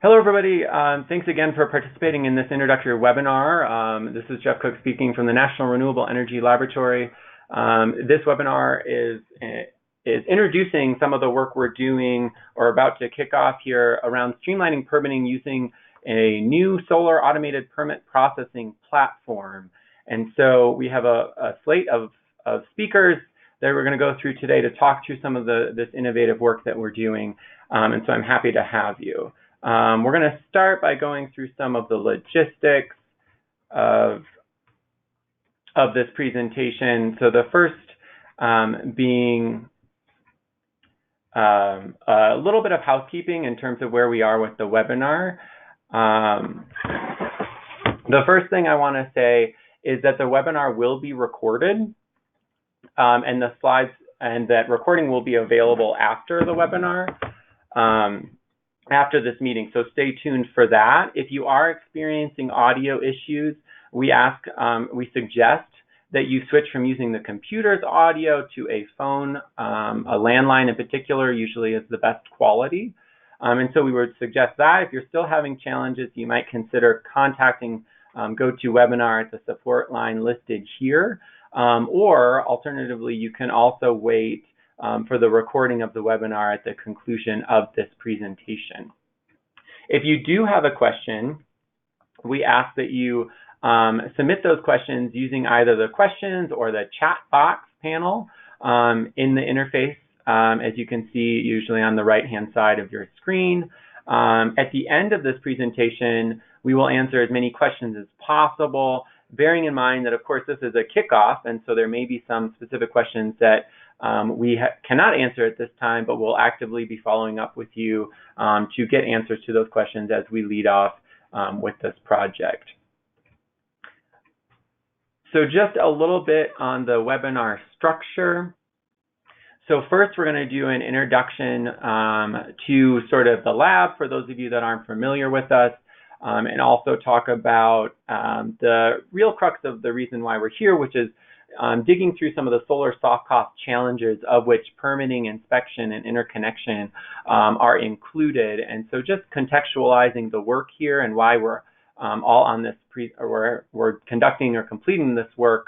Hello, everybody. Thanks again for participating in this introductory webinar. This is Jeff Cook speaking from the National Renewable Energy Laboratory. This webinar is introducing some of the work we're doing or about to kick off here around streamlining permitting using a new solar automated permit processing platform. And so we have a slate of speakers that we're going to go through today to talk through some of this innovative work that we're doing. And so I'm happy to have you. We're going to start by going through some of the logistics of this presentation. So the first being a little bit of housekeeping in terms of where we are with the webinar. The first thing I want to say is that the webinar will be recorded, and the slides and that recording will be available after the webinar. After this meeting, so stay tuned for that. If you are experiencing audio issues, we suggest that you switch from using the computer's audio to a phone. A landline in particular usually is the best quality. And so we would suggest that. If you're still having challenges, you might consider contacting GoToWebinar at the support line listed here. Or alternatively, you can also wait for the recording of the webinar at the conclusion of this presentation. If you do have a question, we ask that you submit those questions using either the questions or the chat box panel in the interface, as you can see usually on the right-hand side of your screen. At the end of this presentation, we will answer as many questions as possible, bearing in mind that, of course, this is a kickoff, and so there may be some specific questions that we cannot answer at this time, but we'll actively be following up with you to get answers to those questions as we lead off with this project. So just a little bit on the webinar structure. So first, we're going to do an introduction to sort of the lab for those of you that aren't familiar with us, and also talk about the real crux of the reason why we're here, which is digging through some of the solar soft cost challenges of which permitting, inspection, and interconnection are included. And so just contextualizing the work here and why we're all on this, we're conducting or completing this work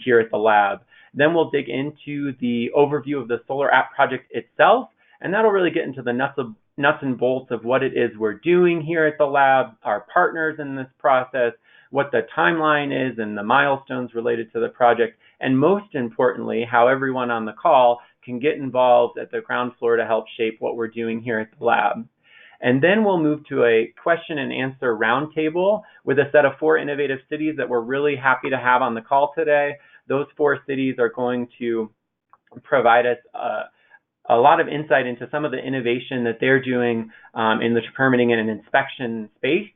here at the lab. Then we'll dig into the overview of the SolarAPP project itself, and that'll really get into the nuts and bolts of what it is we're doing here at the lab, our partners in this process, what the timeline is and the milestones related to the project, and most importantly, how everyone on the call can get involved at the ground floor to help shape what we're doing here at the lab. And then we'll move to a question and answer roundtable with a set of 4 innovative cities that we're really happy to have on the call today. Those 4 cities are going to provide us a lot of insight into some of the innovation that they're doing in the permitting and inspection space.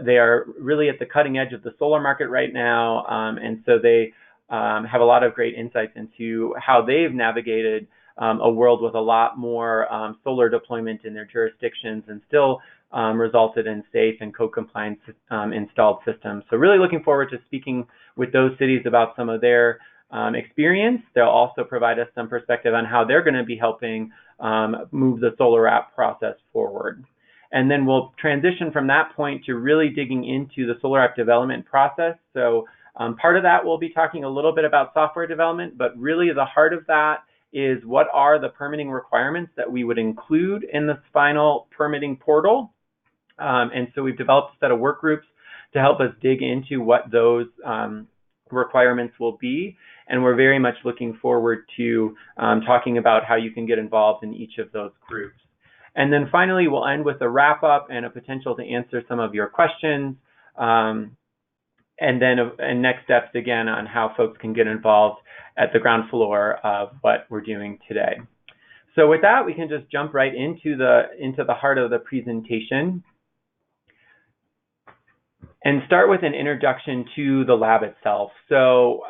They are really at the cutting edge of the solar market right now, and so they have a lot of great insights into how they've navigated a world with a lot more solar deployment in their jurisdictions and still resulted in safe and code-compliant installed systems. So really looking forward to speaking with those cities about some of their experience. They'll also provide us some perspective on how they're going to be helping move the SolarAPP process forward. And then we'll transition from that point to really digging into the SolarAPP development process. So part of that we'll be talking a little bit about software development, but really the heart of that is what are the permitting requirements that we would include in this final permitting portal. And so we've developed a set of work groups to help us dig into what those requirements will be. And we're very much looking forward to talking about how you can get involved in each of those groups. And then finally, we'll end with a wrap-up and a potential to answer some of your questions, and next steps again on how folks can get involved at the ground floor of what we're doing today. So with that, we can just jump right into the heart of the presentation and start with an introduction to the lab itself. So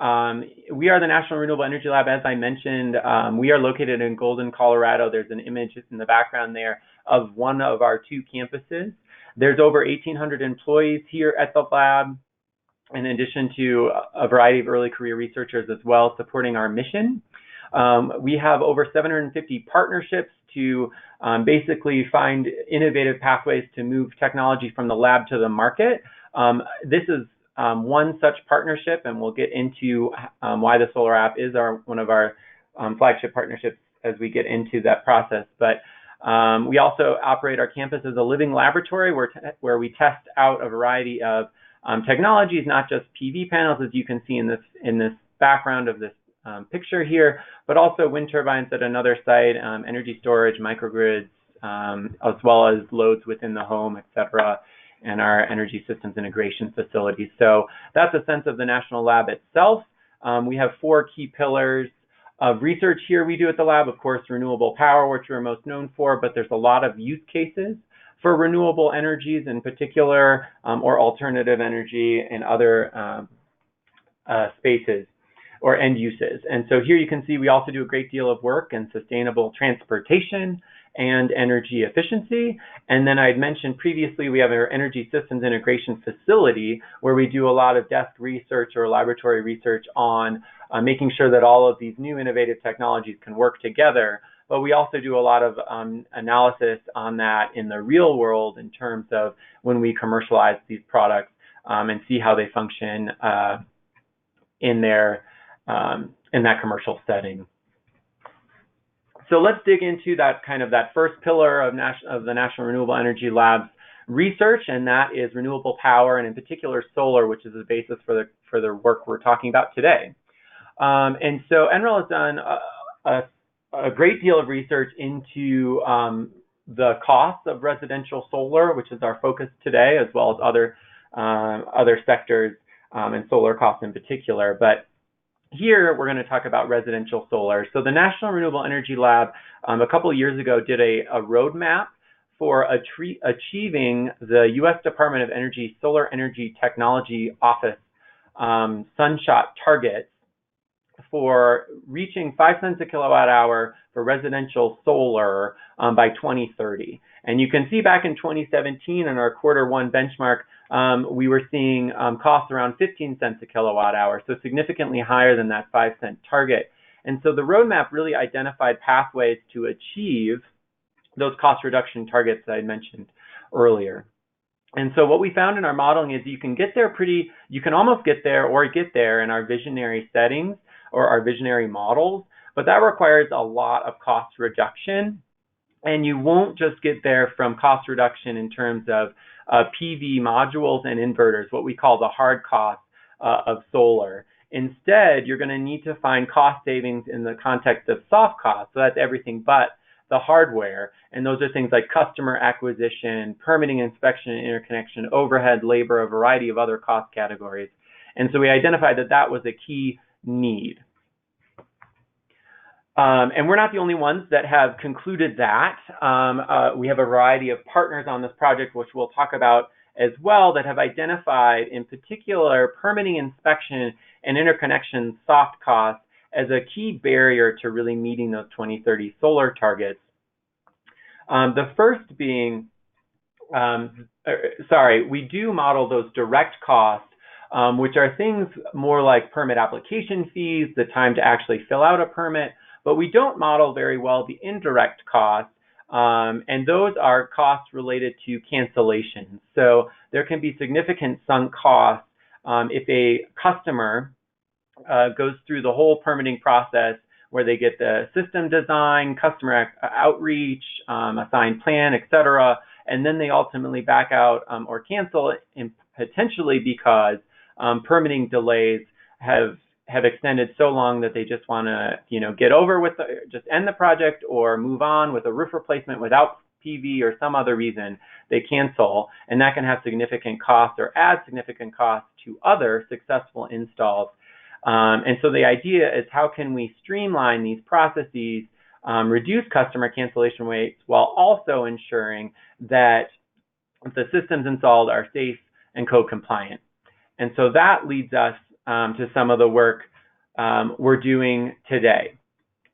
we are the National Renewable Energy Lab. As I mentioned, we are located in Golden, Colorado. There's an image in the background there of one of our 2 campuses. There's over 1,800 employees here at the lab, in addition to a variety of early career researchers as well supporting our mission. We have over 750 partnerships to basically find innovative pathways to move technology from the lab to the market. This is one such partnership, and we'll get into why the SolarAPP is one of our flagship partnerships as we get into that process. But we also operate our campus as a living laboratory where we test out a variety of technologies, not just PV panels, as you can see in this background of this picture here, but also wind turbines at another site, energy storage, microgrids, as well as loads within the home, et cetera, and our energy systems integration facilities. So that's a sense of the National Lab itself. We have 4 key pillars of research here we do at the lab. Of course, renewable power, which we're most known for, but there's a lot of use cases for renewable energies in particular, or alternative energy in other spaces or end uses. And so here you can see we also do a great deal of work in sustainable transportation and energy efficiency. And then I'd mentioned previously we have our energy systems integration facility where we do a lot of desk research or laboratory research on making sure that all of these new innovative technologies can work together. But we also do a lot of analysis on that in the real world in terms of when we commercialize these products and see how they function in that commercial setting. So let's dig into that first pillar of the National Renewable Energy Lab's research, and that is renewable power, and in particular solar, which is the basis for the work we're talking about today. And so NREL has done a great deal of research into the costs of residential solar, which is our focus today, as well as other sectors and solar costs in particular. But here we're going to talk about residential solar. So the National Renewable Energy Lab a couple of years ago did a roadmap for achieving the U.S. Department of Energy Solar Energy Technology Office sunshot targets for reaching 5 cents a kilowatt hour for residential solar by 2030. And you can see back in 2017 in our Q1 benchmark, we were seeing costs around 15 cents a kilowatt hour, so significantly higher than that 5-cent target. And so the roadmap really identified pathways to achieve those cost reduction targets that I mentioned earlier. And so what we found in our modeling is you can get there you can almost get there or get there in our visionary settings or our visionary models, but that requires a lot of cost reduction. And you won't just get there from cost reduction in terms of PV modules and inverters, what we call the hard cost of solar. Instead, you're going to need to find cost savings in the context of soft costs. So that's everything but the hardware. And those are things like customer acquisition, permitting, inspection, and interconnection, overhead, labor, a variety of other cost categories. And so we identified that that was a key need. And we're not the only ones that have concluded that. We have a variety of partners on this project, which we'll talk about as well, that have identified in particular permitting, inspection, and interconnection soft costs as a key barrier to really meeting those 2030 solar targets. The first being, we do model those direct costs, which are things more like permit application fees, the time to actually fill out a permit, but we don't model very well the indirect costs, and those are costs related to cancellations. So there can be significant sunk costs if a customer goes through the whole permitting process where they get the system design, customer outreach, assigned plan, et cetera, and then they ultimately back out or cancel it, potentially because permitting delays have extended so long that they just want to, get over with just end the project or move on with a roof replacement without PV or some other reason, they cancel, and that can have significant costs or add significant costs to other successful installs. And so the idea is how can we streamline these processes, reduce customer cancellation rates while also ensuring that the systems installed are safe and code compliant. And so that leads us to some of the work we're doing today,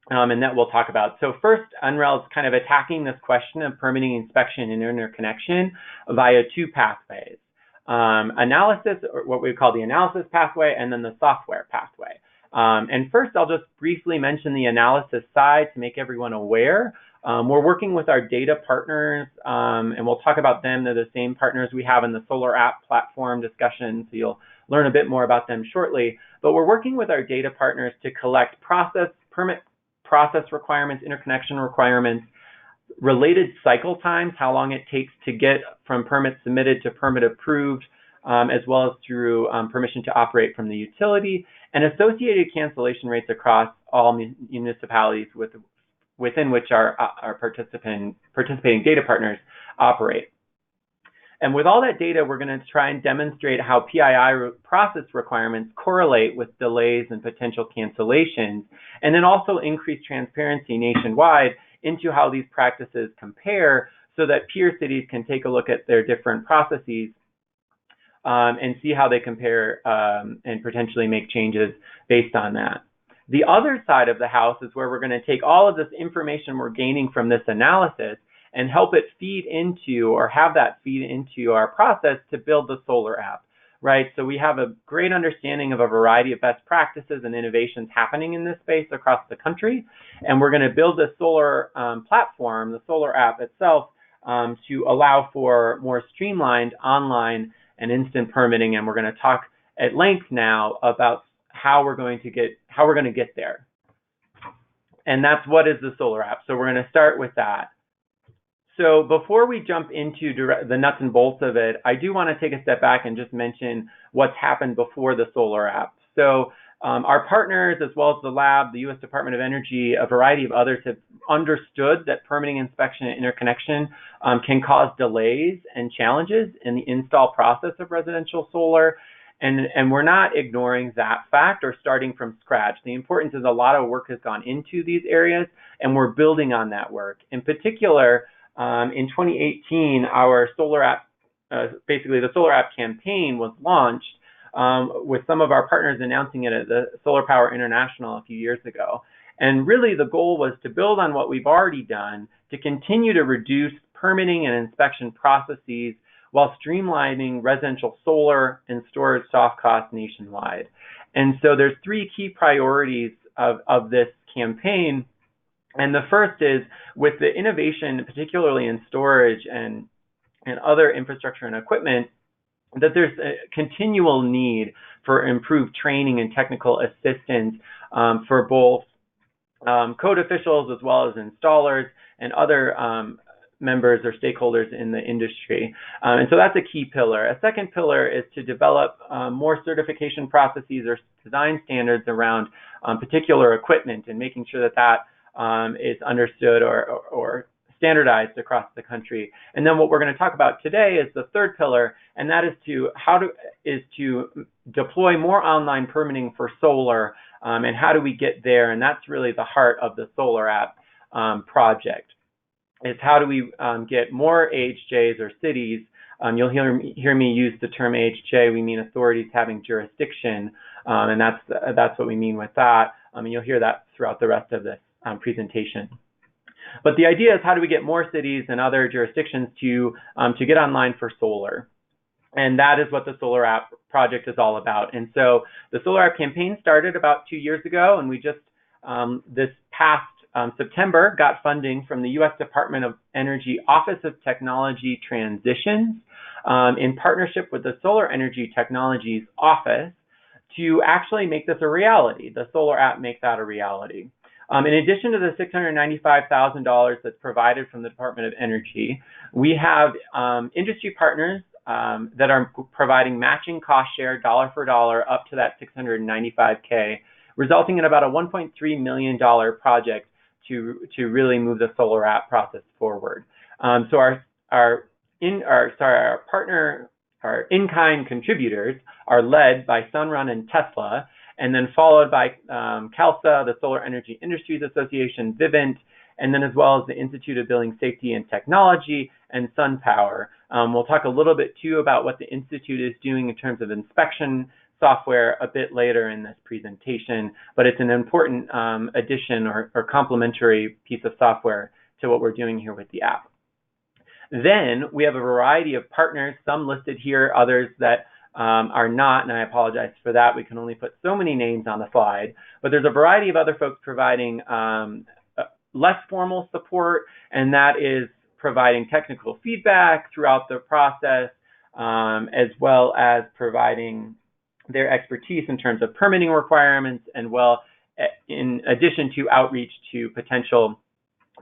and that we'll talk about. So first, NREL is kind of attacking this question of permitting, inspection, and interconnection via 2 pathways. Analysis, or what we call the analysis pathway, and then the software pathway. And first, I'll just briefly mention the analysis side to make everyone aware We're working with our data partners, and we'll talk about them. They're the same partners we have in the SolarAPP platform discussion, so you'll learn a bit more about them shortly. But we're working with our data partners to collect permit process requirements, interconnection requirements, related cycle times, how long it takes to get from permit submitted to permit approved, as well as through permission to operate from the utility, and associated cancellation rates across all municipalities within which our participating data partners operate. And with all that data, we're going to try and demonstrate how PII process requirements correlate with delays and potential cancellations, and then also increase transparency nationwide into how these practices compare so that peer cities can take a look at their different processes and see how they compare and potentially make changes based on that. The other side of the house is where we're going to take all of this information we're gaining from this analysis and help it feed into, or have that feed into, our process to build the SolarAPP, right? So we have a great understanding of a variety of best practices and innovations happening in this space across the country, and we're going to build a solar platform, the SolarAPP itself, to allow for more streamlined online and instant permitting. And we're going to talk at length now about how we're going to get there. And that's what is the SolarAPP. So we're going to start with that. So before we jump into the nuts and bolts of it, I do want to take a step back and just mention what's happened before the SolarAPP. So our partners, as well as the lab, the U.S. Department of Energy, a variety of others, have understood that permitting, inspection, and interconnection can cause delays and challenges in the install process of residential solar. And we're not ignoring that fact or starting from scratch. The importance is a lot of work has gone into these areas, and we're building on that work. In particular, in 2018, our SolarAPP, basically the SolarAPP campaign was launched with some of our partners announcing it at the Solar Power International a few years ago. And really the goal was to build on what we've already done to continue to reduce permitting and inspection processes while streamlining residential solar and storage soft costs nationwide. And so there's three key priorities of this campaign. And the first is, with the innovation, particularly in storage and other infrastructure and equipment, that there's a continual need for improved training and technical assistance for both code officials as well as installers and other members or stakeholders in the industry. And so that's a key pillar. A second pillar is to develop more certification processes or design standards around particular equipment, and making sure that that is understood or standardized across the country. And then what we're going to talk about today is the third pillar, and that is to deploy more online permitting for solar, and how do we get there? And that's really the heart of the SolarAPP project. Is how do we get more AHJs or cities? You'll hear me use the term AHJ. We mean authorities having jurisdiction, and that's what we mean with that. And you'll hear that throughout the rest of this presentation. But the idea is, how do we get more cities and other jurisdictions to get online for solar? And that is what the SolarAPP project is all about. And so the SolarAPP campaign started about 2 years ago, and we just this past September got funding from the U.S. Department of Energy Office of Technology Transitions in partnership with the Solar Energy Technologies Office to actually make this a reality. The SolarAPP make that a reality. In addition to the $695,000 that's provided from the Department of Energy, we have industry partners that are providing matching cost share dollar for dollar up to that $695K, resulting in about a $1.3 million project to really move the SolarAPP process forward. So our in-kind contributors are led by Sunrun and Tesla, and then followed by CALSA, the Solar Energy Industries Association, Vivint, and then as well as the Institute of Building Safety and Technology and SunPower. We'll talk a little bit too about what the Institute is doing in terms of inspection software a bit later in this presentation, but it's an important addition or complementary piece of software to what we're doing here with the app. Then we have a variety of partners, some listed here, others that are not, and I apologize for that. We can only put so many names on the slide, but there's a variety of other folks providing less formal support, and that is providing technical feedback throughout the process, as well as providing their expertise in terms of permitting requirements, and in addition to outreach to potential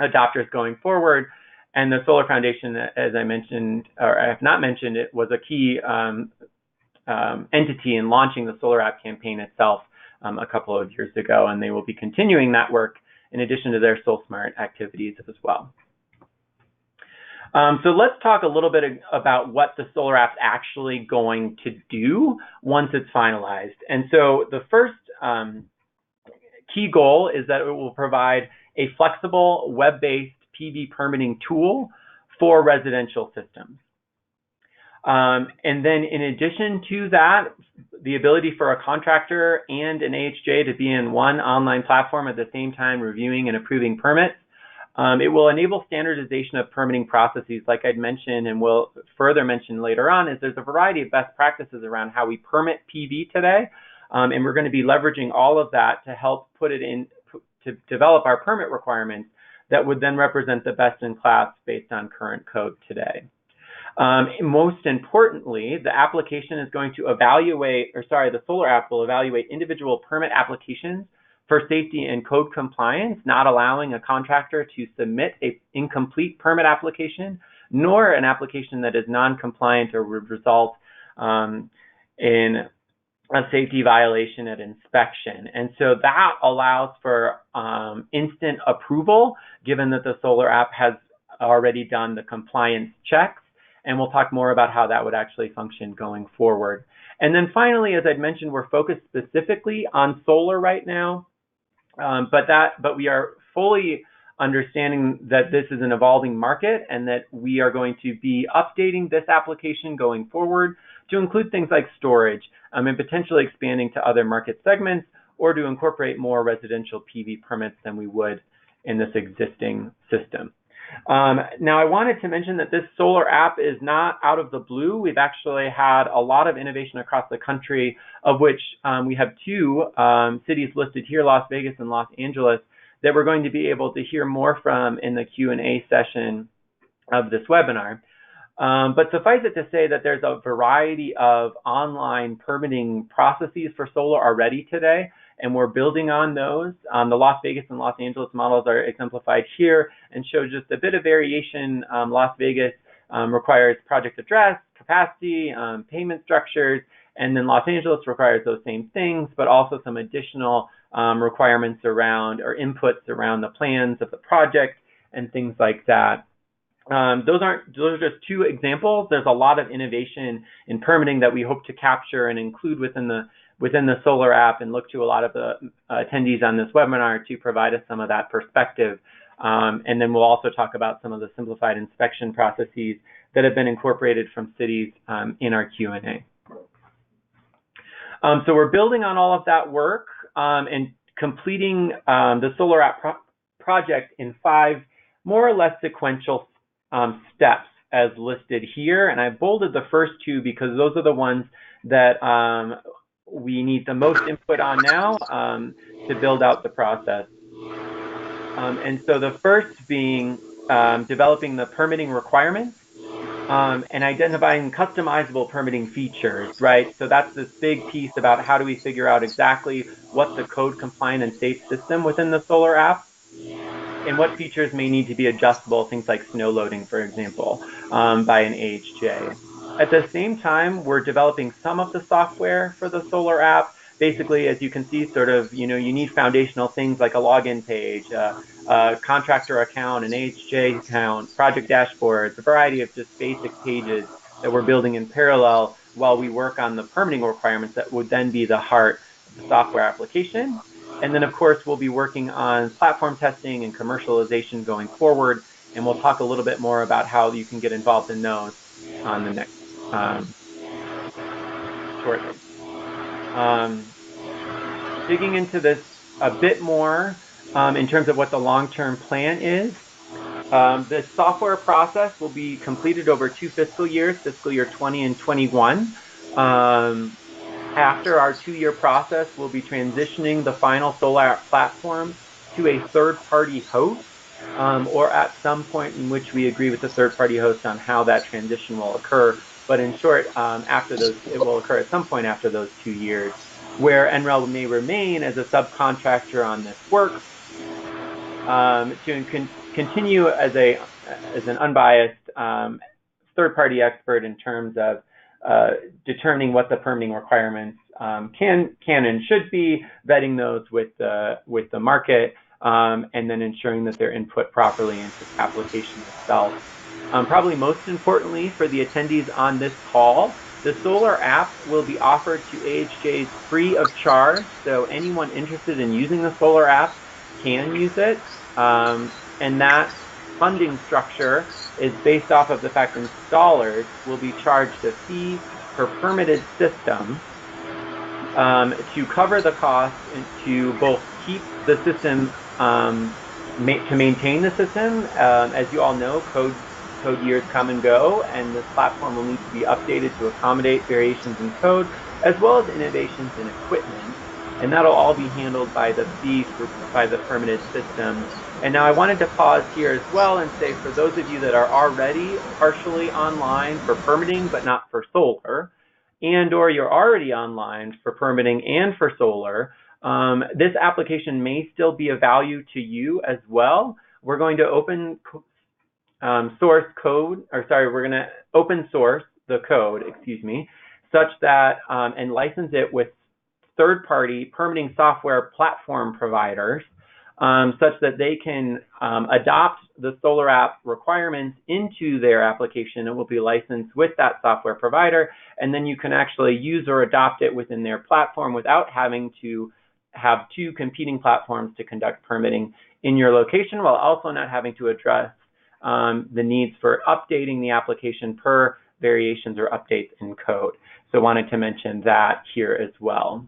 adopters going forward. And the Solar Foundation, as I mentioned, or I have not mentioned, it was a key entity in launching the SolarAPP campaign itself a couple of years ago, and they will be continuing that work in addition to their SolSmart activities as well. So let's talk a little bit about what the SolarAPP is actually going to do once it's finalized. And so the first key goal is that it will provide a flexible web-based PV permitting tool for residential systems. And then in addition to that, the ability for a contractor and an AHJ to be in one online platform at the same time reviewing and approving permits. It will enable standardization of permitting processes, like I'd mentioned and will further mention later on, is there's a variety of best practices around how we permit PV today. And we're going to be leveraging all of that to help put it in, to develop our permit requirements that would then represent the best in class based on current code today. Most importantly, the application is going to evaluate, the SolarAPP will evaluate individual permit applications for safety and code compliance, not allowing a contractor to submit an incomplete permit application, nor an application that is non-compliant or would result in a safety violation at inspection. And so that allows for instant approval, given that the SolarAPP has already done the compliance checks. And we'll talk more about how that would actually function going forward. And then finally, as I'd mentioned, we're focused specifically on solar right now, but we are fully understanding that this is an evolving market and that we are going to be updating this application going forward to include things like storage and potentially expanding to other market segments, or to incorporate more residential PV permits than we would in this existing system. Now, I wanted to mention that this SolarAPP is not out of the blue. We've actually had a lot of innovation across the country, of which we have two cities listed here, Las Vegas and Los Angeles, that we're going to be able to hear more from in the Q&A session of this webinar. But suffice it to say that there's a variety of online permitting processes for solar already today, and we're building on those. The Las Vegas and Los Angeles models are exemplified here and show just a bit of variation. Las Vegas requires project address, capacity, payment structures, and then Los Angeles requires those same things, but also some additional requirements around, or inputs around, the plans of the project and things like that. Those are just two examples. There's a lot of innovation in permitting that we hope to capture and include within the SolarAPP, and look to a lot of the attendees on this webinar to provide us some of that perspective. And then we'll also talk about some of the simplified inspection processes that have been incorporated from cities in our Q&A. So we're building on all of that work and completing the SolarAPP project in 5 more or less sequential steps as listed here. And I bolded the first 2 because those are the ones that we need the most input on now to build out the process. And so the first being developing the permitting requirements and identifying customizable permitting features, right? So that's this big piece about how do we figure out exactly what's the code compliant and safe system within the SolarAPP, and what features may need to be adjustable, things like snow loading, for example, by an AHJ. At the same time, we're developing some of the software for the SolarAPP. Basically, as you can see, sort of, you need foundational things like a login page, a contractor account, an AHJ account, project dashboards, a variety of just basic pages that we're building in parallel while we work on the permitting requirements that would then be the heart of the software application. And then, of course, we'll be working on platform testing and commercialization going forward, and we'll talk a little bit more about how you can get involved in those on the next shortly. Digging into this a bit more in terms of what the long-term plan is. The software process will be completed over 2 fiscal years, fiscal year 20 and 21. After our 2-year process, we'll be transitioning the final SolarAPP platform to a third-party host or at some point in which we agree with the third-party host on how that transition will occur. But in short, it will occur at some point after those 2 years, where NREL may remain as a subcontractor on this work to continue as an unbiased third-party expert in terms of determining what the permitting requirements can and should be, vetting those with the market, and then ensuring that they're input properly into the application itself. Probably most importantly for the attendees on this call, the SolarAPP will be offered to AHJs free of charge, so anyone interested in using the SolarAPP can use it, and that funding structure is based off of the fact installers will be charged a fee per permitted system to cover the cost and to both keep the system, to maintain the system. As you all know, code years come and go, and this platform will need to be updated to accommodate variations in code, as well as innovations in equipment. And that'll all be handled by the fee by the permitted system. And now I wanted to pause here as well and say, for those of you that are already partially online for permitting but not for solar, and or you're already online for permitting and for solar, this application may still be of value to you as well. We're going to open source the code, such that, and license it with third-party permitting software platform providers, such that they can adopt the SolarAPP requirements into their application. It will be licensed with that software provider, and then you can actually use or adopt it within their platform without having to have two competing platforms to conduct permitting in your location, while also not having to address the needs for updating the application per variations or updates in code. So wanted to mention that here as well.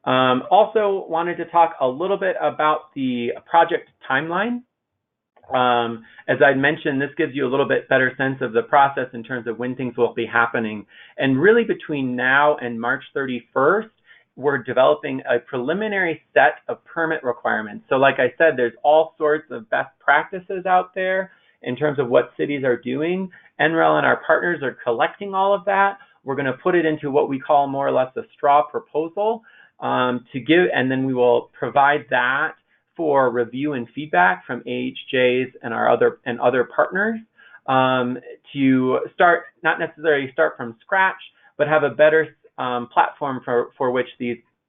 Also wanted to talk a little bit about the project timeline. As I mentioned, this gives you a little bit better sense of the process in terms of when things will be happening. And really between now and March 31st, we're developing a preliminary set of permit requirements. So like I said, there's all sorts of best practices out there in terms of what cities are doing. NREL and our partners are collecting all of that. We're going to put it into what we call more or less a straw proposal, and then we will provide that for review and feedback from AHJs and our other partners, to start, not necessarily start from scratch, but have a better platform for which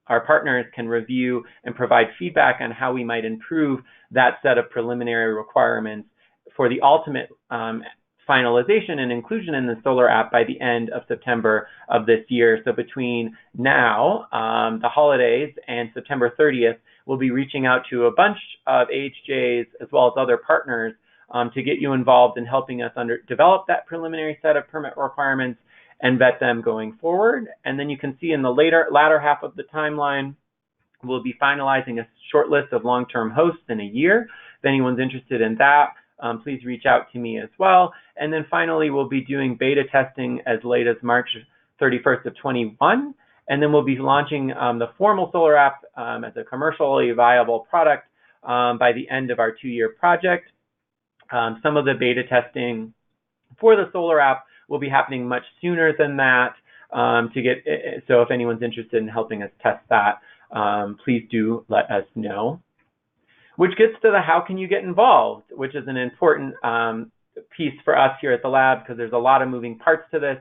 our partners can review and provide feedback on how we might improve that set of preliminary requirements for the ultimate finalization and inclusion in the SolarAPP by the end of September of this year. So between now, the holidays, and September 30th, we'll be reaching out to a bunch of AHJs as well as other partners to get you involved in helping us develop that preliminary set of permit requirements and vet them going forward. And then you can see in the latter half of the timeline, we'll be finalizing a short list of long-term hosts in a year. If anyone's interested in that, please reach out to me as well. And then finally, we'll be doing beta testing as late as March 31st of 21. And then we'll be launching the formal SolarAPP as a commercially viable product by the end of our 2-year project. Some of the beta testing for the SolarAPP will be happening much sooner than that. So if anyone's interested in helping us test that, please do let us know. Which gets to the how can you get involved, which is an important piece for us here at the lab, because there's a lot of moving parts to this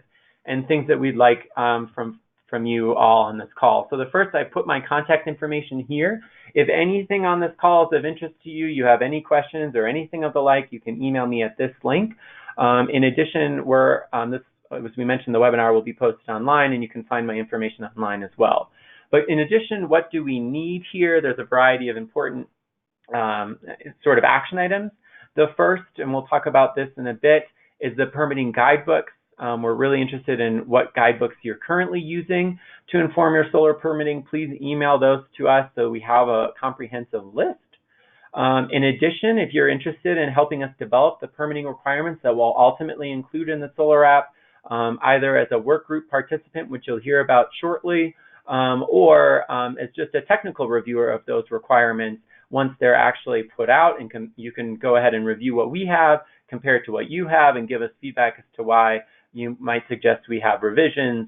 and things that we'd like from you all on this call. So the first, I put my contact information here. If anything on this call is of interest to you, you have any questions or anything of the like, you can email me at this link. In addition, as we mentioned, the webinar will be posted online, and you can find my information online as well. But in addition, what do we need here? There's a variety of important sort of action items. The first, and we'll talk about this in a bit, is the permitting guidebooks. We're really interested in what guidebooks you're currently using to inform your solar permitting. Please email those to us so we have a comprehensive list. In addition, if you're interested in helping us develop the permitting requirements that we'll ultimately include in the SolarAPP, either as a work group participant, which you'll hear about shortly, or as just a technical reviewer of those requirements, once they're actually put out, and you can go ahead and review what we have, compare it to what you have, and give us feedback as to why you might suggest we have revisions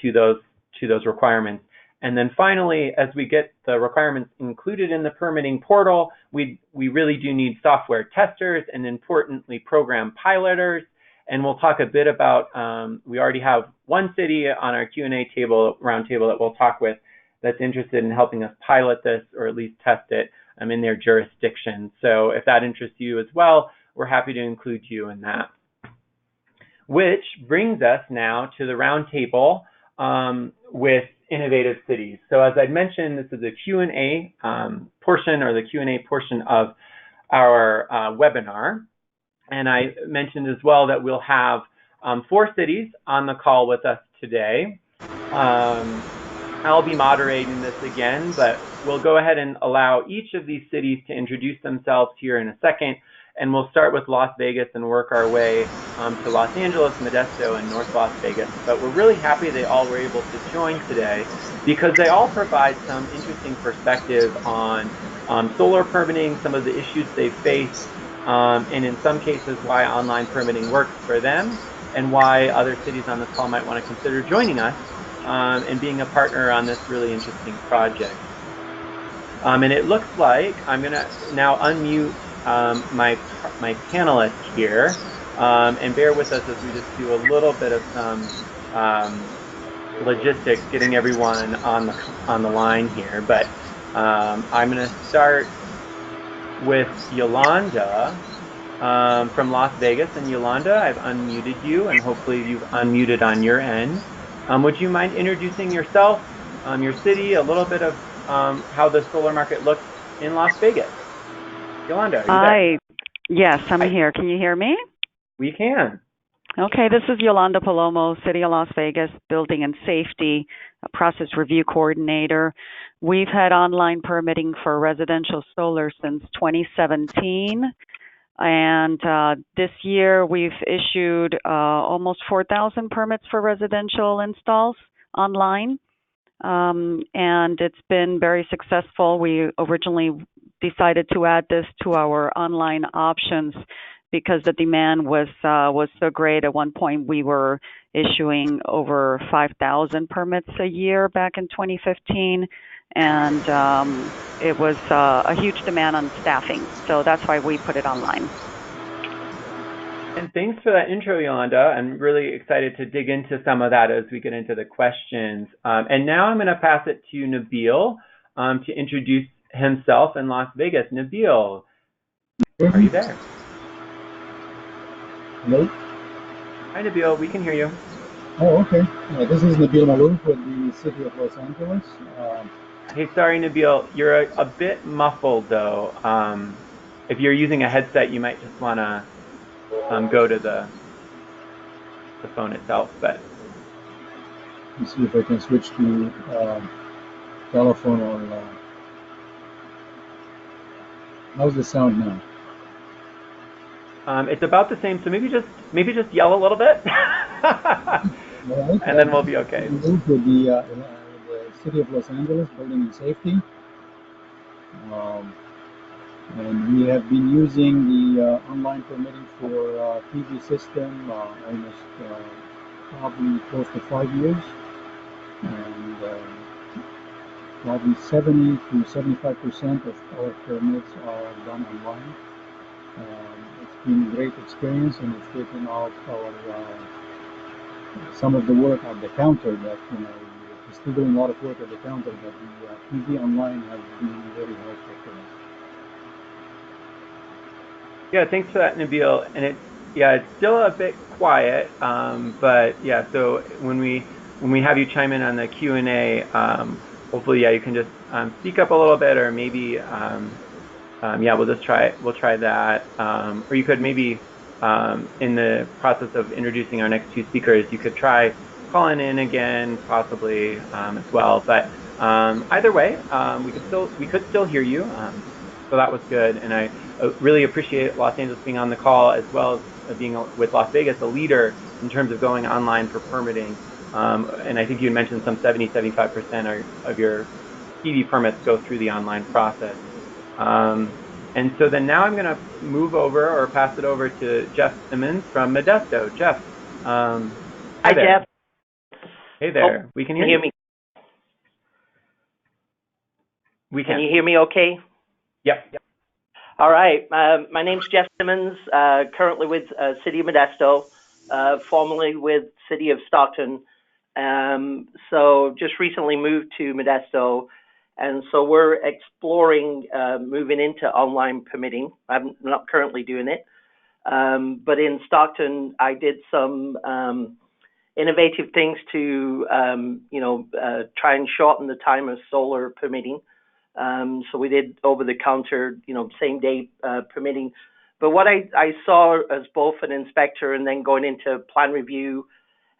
to those requirements. And then finally, as we get the requirements included in the permitting portal, we really do need software testers and, importantly, program piloters. And we'll talk a bit about, we already have one city on our Q&A roundtable that we'll talk with that's interested in helping us pilot this, or at least test it in their jurisdiction. So if that interests you as well, we're happy to include you in that. Which brings us now to the roundtable with innovative cities. So as I mentioned, this is a Q&A portion, or the Q&A portion of our webinar. And I mentioned as well that we'll have 4 cities on the call with us today. I'll be moderating this again, but we'll go ahead and allow each of these cities to introduce themselves here in a second. And we'll start with Las Vegas and work our way to Los Angeles, Modesto, and North Las Vegas. But we're really happy they all were able to join today, because they all provide some interesting perspective on solar permitting, some of the issues they face, and in some cases why online permitting works for them, and why other cities on this call might want to consider joining us and being a partner on this really interesting project. And it looks like I'm going to now unmute my panelists here, and bear with us as we just do a little bit of some logistics, getting everyone on the line here. But I'm going to start with Yolanda from Las Vegas. And Yolanda, I've unmuted you, and hopefully you've unmuted on your end. Would you mind introducing yourself, your city, a little bit of how the solar market looks in Las Vegas? Yolanda, are you there? Hi. Yes, I'm here. Can you hear me? We can. Okay, this is Yolanda Paloma, City of Las Vegas, Building and Safety Process Review Coordinator. We've had online permitting for residential solar since 2017. And this year we've issued almost 4,000 permits for residential installs online. And it's been very successful. We originally decided to add this to our online options because the demand was so great. At one point, we were issuing over 5,000 permits a year back in 2015, and it was a huge demand on staffing. So that's why we put it online. And thanks for that intro, Yolanda. I'm really excited to dig into some of that as we get into the questions. And now I'm going to pass it to Nabil to introduce himself in Las Vegas. Nabil, are you there? Hello? Hi, Nabil. We can hear you. Oh, okay. This is Nabil Malouf with the City of Los Angeles. Hey, sorry, Nabil. You're a bit muffled, though. If you're using a headset, you might just want to go to the phone itself. But let me see if I can switch to telephone or. How's the sound now? It's about the same. So maybe just yell a little bit, Right, and then we'll be okay. With the City of Los Angeles Building and Safety, and we have been using the online permitting for PV system almost probably close to 5 years, and probably 70 to 75% of our permits are done online. It's been a great experience, and it's taken out some of the work at the counter that, we're still doing a lot of work at the counter, but the PV online has been very helpful for us. Yeah, thanks for that, Nabil. And it's still a bit quiet, but yeah. So when we have you chime in on the Q&A, hopefully, you can just speak up a little bit, or maybe we'll try that. Or you could maybe, in the process of introducing our next 2 speakers, you could try calling in again, possibly as well. But either way, we could still hear you. So that was good, and I really appreciate Los Angeles being on the call, as well as being with Las Vegas, a leader in terms of going online for permitting. And I think you mentioned some 70-75% of your PV permits go through the online process. And so then now I'm going to move over or pass it over to Jess Simmons from Modesto. Jess, hi there. Jeff. Hey there. We can hear you. Me? We can. Can you hear me okay? Yep. All right. My name's Jess Simmons, currently with City of Modesto, formerly with City of Stockton. So just recently moved to Modesto. And so we're exploring moving into online permitting. I'm not currently doing it. But in Stockton, I did some innovative things to, try and shorten the time of solar permitting. So we did over-the-counter, same-day permitting. But what I saw as both an inspector and then going into plan review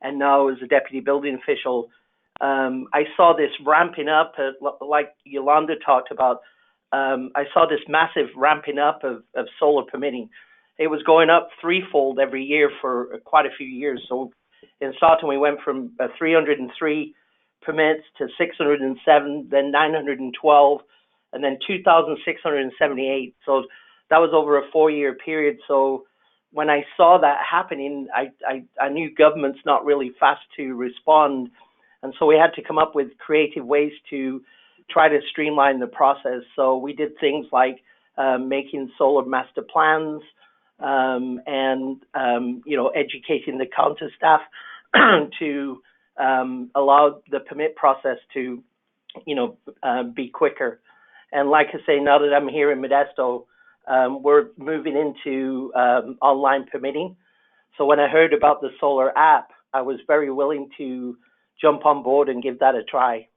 and now as a deputy building official, I saw this ramping up, like Yolanda talked about. I saw this massive ramping up of solar permitting. It was going up threefold every year for quite a few years. So in Stockton, we went from 303 permits to 607, then 912, and then 2,678. So that was over a 4-year period. So when I saw that happening, I knew government's not really fast to respond. And so we had to come up with creative ways to try to streamline the process. So we did things like making solar master plans and educating the counter staff to allow the permit process to, be quicker. And like I say, now that I'm here in Modesto, we're moving into online permitting. So when I heard about the SolarAPP, I was very willing to jump on board and give that a try.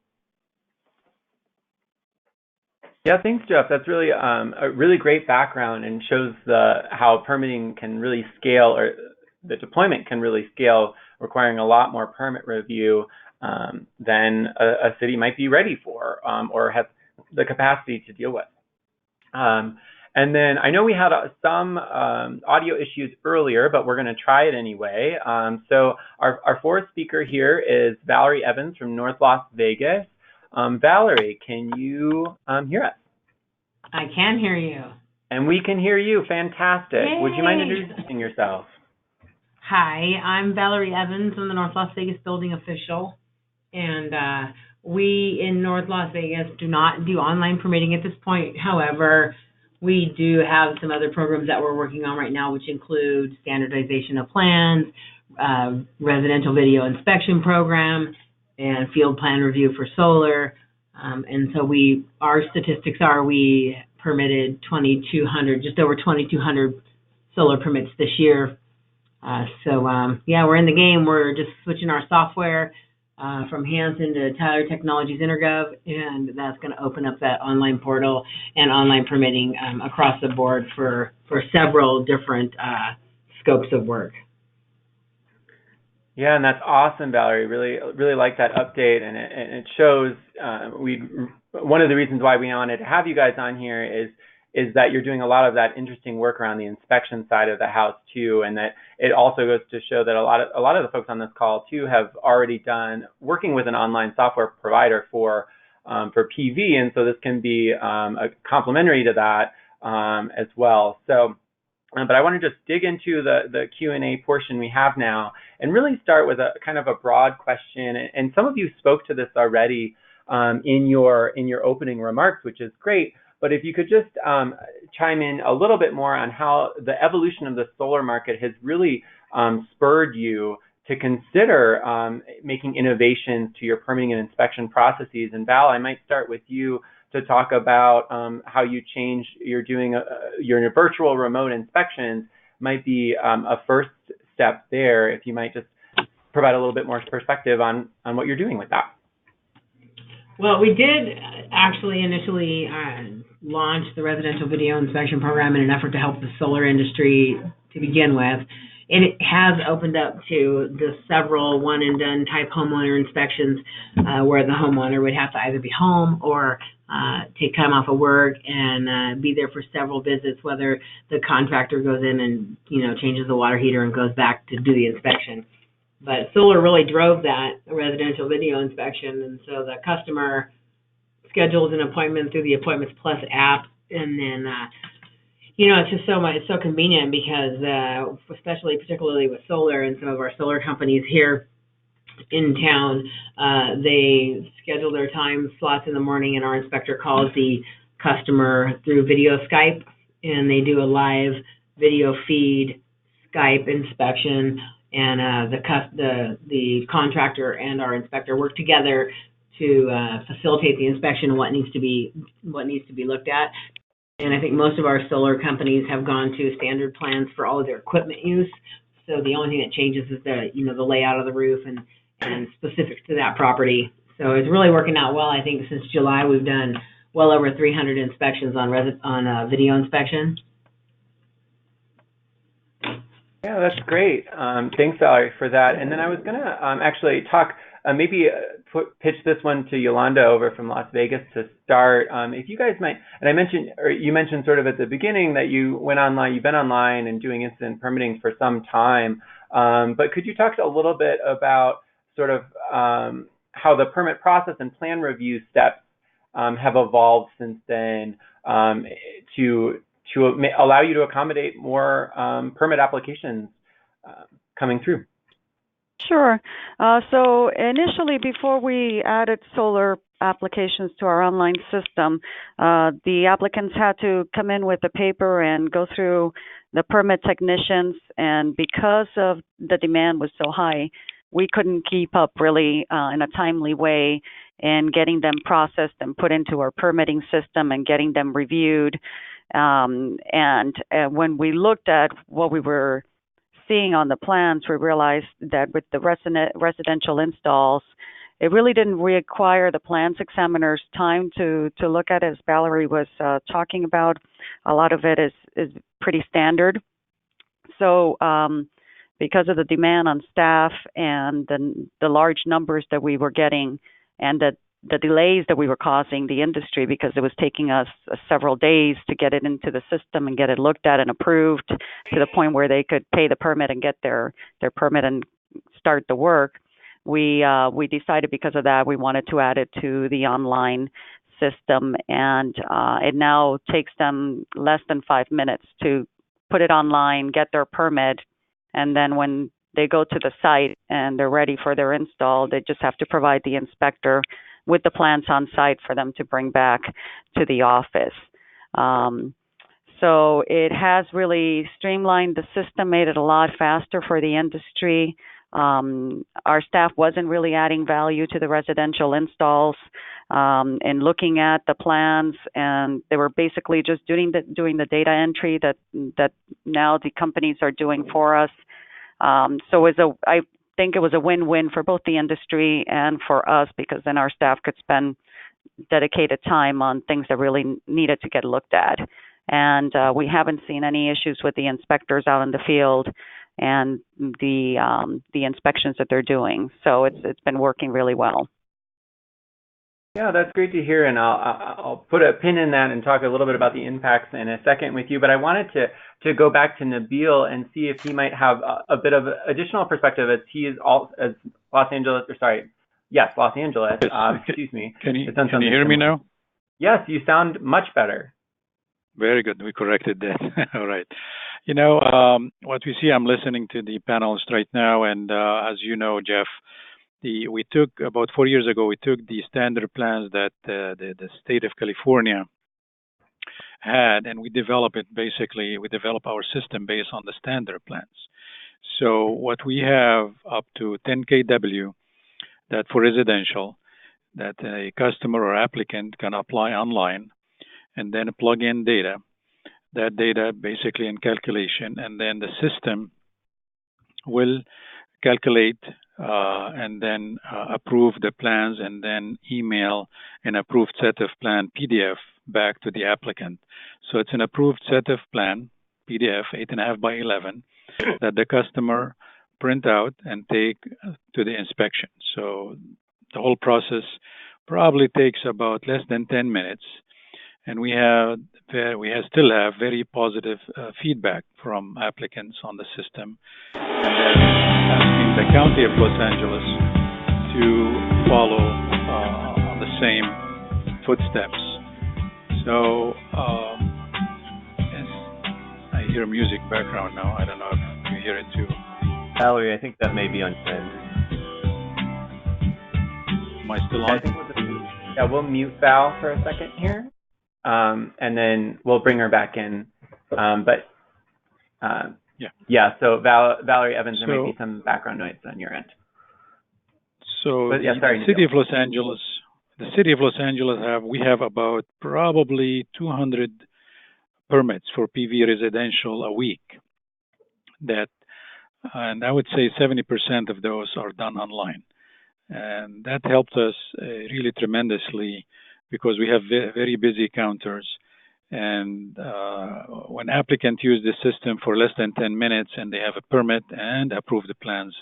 Yeah, thanks, Jeff. That's really a really great background and shows how permitting can really scale, or the deployment can really scale, requiring a lot more permit review than a city might be ready for or has the capacity to deal with. And then I know we had some audio issues earlier, but we're going to try it anyway. So our fourth speaker here is Valerie Evans from North Las Vegas. Valerie, can you hear us? I can hear you. And we can hear you. Fantastic. Yay. Would you mind introducing yourself? Hi, I'm Valerie Evans. I'm the North Las Vegas building official. And we in North Las Vegas do not do online permitting at this point. However, we do have some other programs that we're working on right now, which include standardization of plans, residential video inspection program, and field plan review for solar. And so our statistics are we permitted 2,200, just over 2,200 solar permits this year. We're in the game. We're just switching our software from Hanson to Tyler Technologies Intergov, and that's going to open up that online portal and online permitting across the board for several different scopes of work. Yeah, and that's awesome, Valerie. Really like that update, and it shows one of the reasons why we wanted to have you guys on here is that you're doing a lot of that interesting work around the inspection side of the house too, and that it also goes to show that a lot of the folks on this call too have already done working with an online software provider for PV, and so this can be a complementary to that as well. So. But I want to just dig into the Q&A portion we have now and really start with a kind of a broad question. And some of you spoke to this already in your opening remarks, which is great. But if you could just chime in a little bit more on how the evolution of the solar market has really spurred you to consider making innovations to your permitting and inspection processes. And Val, I might start with you to talk about how you changed, you're doing your virtual remote inspections might be a first step there. If you might just provide a little bit more perspective on what you're doing with that. Well, we did actually initially launch the residential video inspection program in an effort to help the solar industry to begin with. And it has opened up to the several one-and-done type homeowner inspections where the homeowner would have to either be home or take time off of work and be there for several visits, whether the contractor goes in and, changes the water heater and goes back to do the inspection. But solar really drove that residential video inspection, and so the customer schedules an appointment through the Appointments Plus app And then, it's just it's so convenient because, particularly with solar and some of our solar companies here in town, they schedule their time slots in the morning, and our inspector calls the customer through video Skype, and they do a live video feed Skype inspection, and the contractor and our inspector work together to facilitate the inspection and what needs to be looked at. And I think most of our solar companies have gone to standard plans for all of their equipment use. So the only thing that changes is the layout of the roof and specific to that property. So it's really working out well. I think since July we've done well over 300 inspections on video inspection. Yeah, that's great. Thanks, Valerie, for that. And then I was going to actually talk, pitch this one to Yolanda over from Las Vegas to start. If you guys might, and you mentioned sort of at the beginning that you've been online and doing incident permitting for some time. But could you talk a little bit about sort of how the permit process and plan review steps have evolved since then to allow you to accommodate more permit applications coming through? Sure. So initially, before we added solar applications to our online system, the applicants had to come in with a paper and go through the permit technicians. And because of the demand was so high, we couldn't keep up really in a timely way in getting them processed and put into our permitting system and getting them reviewed. And when we looked at what we were seeing on the plans, we realized that with the residential installs, it really didn't require the plans examiner's time to look at it, as Valerie was talking about. A lot of it is pretty standard. So because of the demand on staff and the large numbers that we were getting and the delays that we were causing the industry, because it was taking us several days to get it into the system and get it looked at and approved to the point where they could pay the permit and get their permit and start the work. We decided because of that we wanted to add it to the online system, and it now takes them less than 5 minutes to put it online, get their permit, and then when they go to the site and they're ready for their install, they just have to provide the inspector with the plans on site for them to bring back to the office. So it has really streamlined the system, made it a lot faster for the industry. Our staff wasn't really adding value to the residential installs and looking at the plans, and they were basically just doing the data entry that now the companies are doing for us. So I think it was a win-win for both the industry and for us, because then our staff could spend dedicated time on things that really needed to get looked at. And we haven't seen any issues with the inspectors out in the field and the inspections that they're doing. So it's been working really well. Yeah, that's great to hear, and I'll put a pin in that and talk a little bit about the impacts in a second with you. But I wanted to go back to Nabil and see if he might have a bit of additional perspective, as he is as Los Angeles. Yes. Excuse me. Can you hear me now? Yes, you sound much better. Very good. We corrected that. All right. What we see, I'm listening to the panelists right now, and as you know, Jeff, we took about 4 years ago. We took the standard plans that the state of California had, and we developed it. Basically, we developed our system based on the standard plans. So what we have up to 10 kW, that for residential, that a customer or applicant can apply online, and then plug in data. That data basically in calculation, and then the system will calculate and then approve the plans, and then email an approved set of plan PDF back to the applicant. So it's an approved set of plan PDF, 8.5 by 11, that the customer print out and take to the inspection. So the whole process probably takes about less than 10 minutes. And we still have very positive feedback from applicants on the system, and then asking the County of Los Angeles to follow on the same footsteps. So hear music background now. I don't know if you hear it too. Valerie, I think that may be on your end. Am I still on? I think we'll mute Val for a second here, and then we'll bring her back in. So Valerie Evans, there may be some background noise on your end. So the city of Los Angeles, we have about probably 200 permits for PV residential a week. And I would say 70% of those are done online. And that helped us really tremendously because we have very busy counters. And when applicants use the system for less than 10 minutes and they have a permit and approve the plans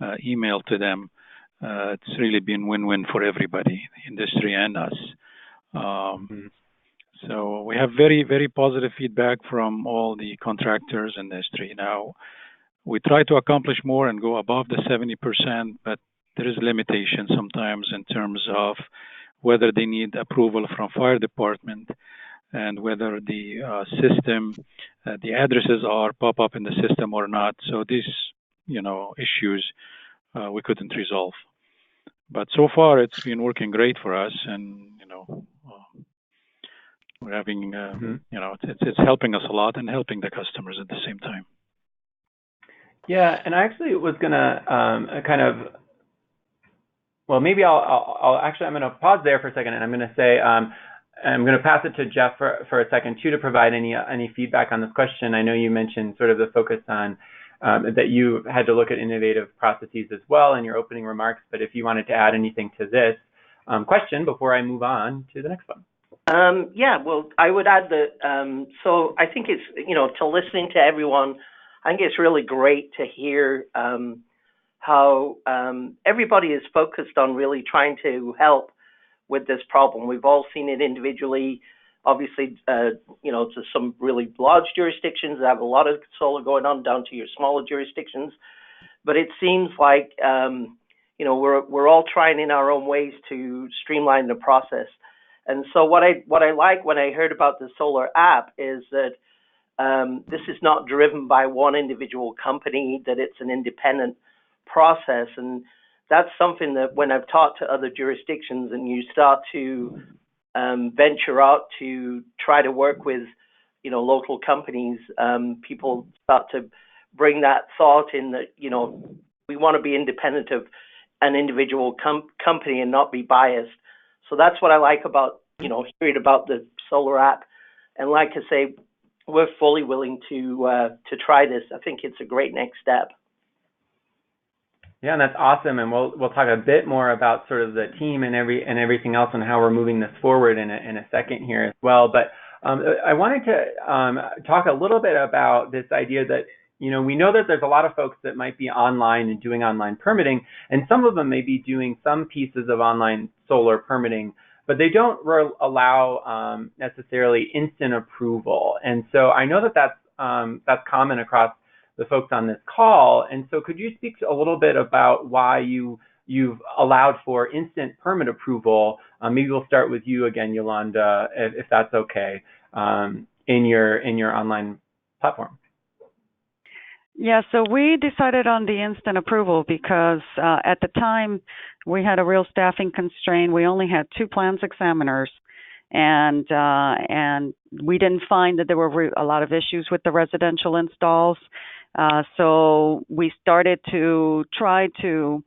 emailed to them, it's really been win-win for everybody, the industry and us. So we have very, very positive feedback from all the contractors in the industry. Now, we try to accomplish more and go above the 70%, but there is limitation sometimes in terms of whether they need approval from fire department and whether the system, the addresses pop up in the system or not. So these, issues we couldn't resolve. But so far, it's been working great for us, and we're having, it's helping us a lot and helping the customers at the same time. Yeah, and I actually was gonna maybe I'm gonna pause there for a second, and I'm gonna say I'm gonna pass it to Jeff for a second too to provide any feedback on this question. I know you mentioned sort of the focus on that you had to look at innovative processes as well in your opening remarks, but if you wanted to add anything to this question before I move on to the next one. Well, I would add that, so I think it's, to listening to everyone, I think it's really great to hear how everybody is focused on really trying to help with this problem. We've all seen it individually. Obviously, to some really large jurisdictions that have a lot of solar going on, down to your smaller jurisdictions. But it seems like, we're all trying in our own ways to streamline the process. And so what I like when I heard about the SolarAPP is that this is not driven by one individual company, that it's an independent process. And that's something that when I've talked to other jurisdictions and you start to venture out to try to work with, local companies, people start to bring that thought in that, we want to be independent of an individual company and not be biased. So that's what I like about, hearing about the SolarAPP. And like I say, we're fully willing to try this. I think it's a great next step. Yeah, and that's awesome. And we'll talk a bit more about sort of the team and everything else and how we're moving this forward in a second here as well. But I wanted to talk a little bit about this idea that, we know that there's a lot of folks that might be online and doing online permitting, and some of them may be doing some pieces of online solar permitting, but they don't allow necessarily instant approval. And so I know that that's common across the folks on this call. And so could you speak a little bit about why you've allowed for instant permit approval? Maybe we'll start with you again, Yolanda, if that's okay, in your online platform. Yeah, so we decided on the instant approval because at the time we had a real staffing constraint. We only had 2 plans examiners, and we didn't find that there were a lot of issues with the residential installs. So we started to try to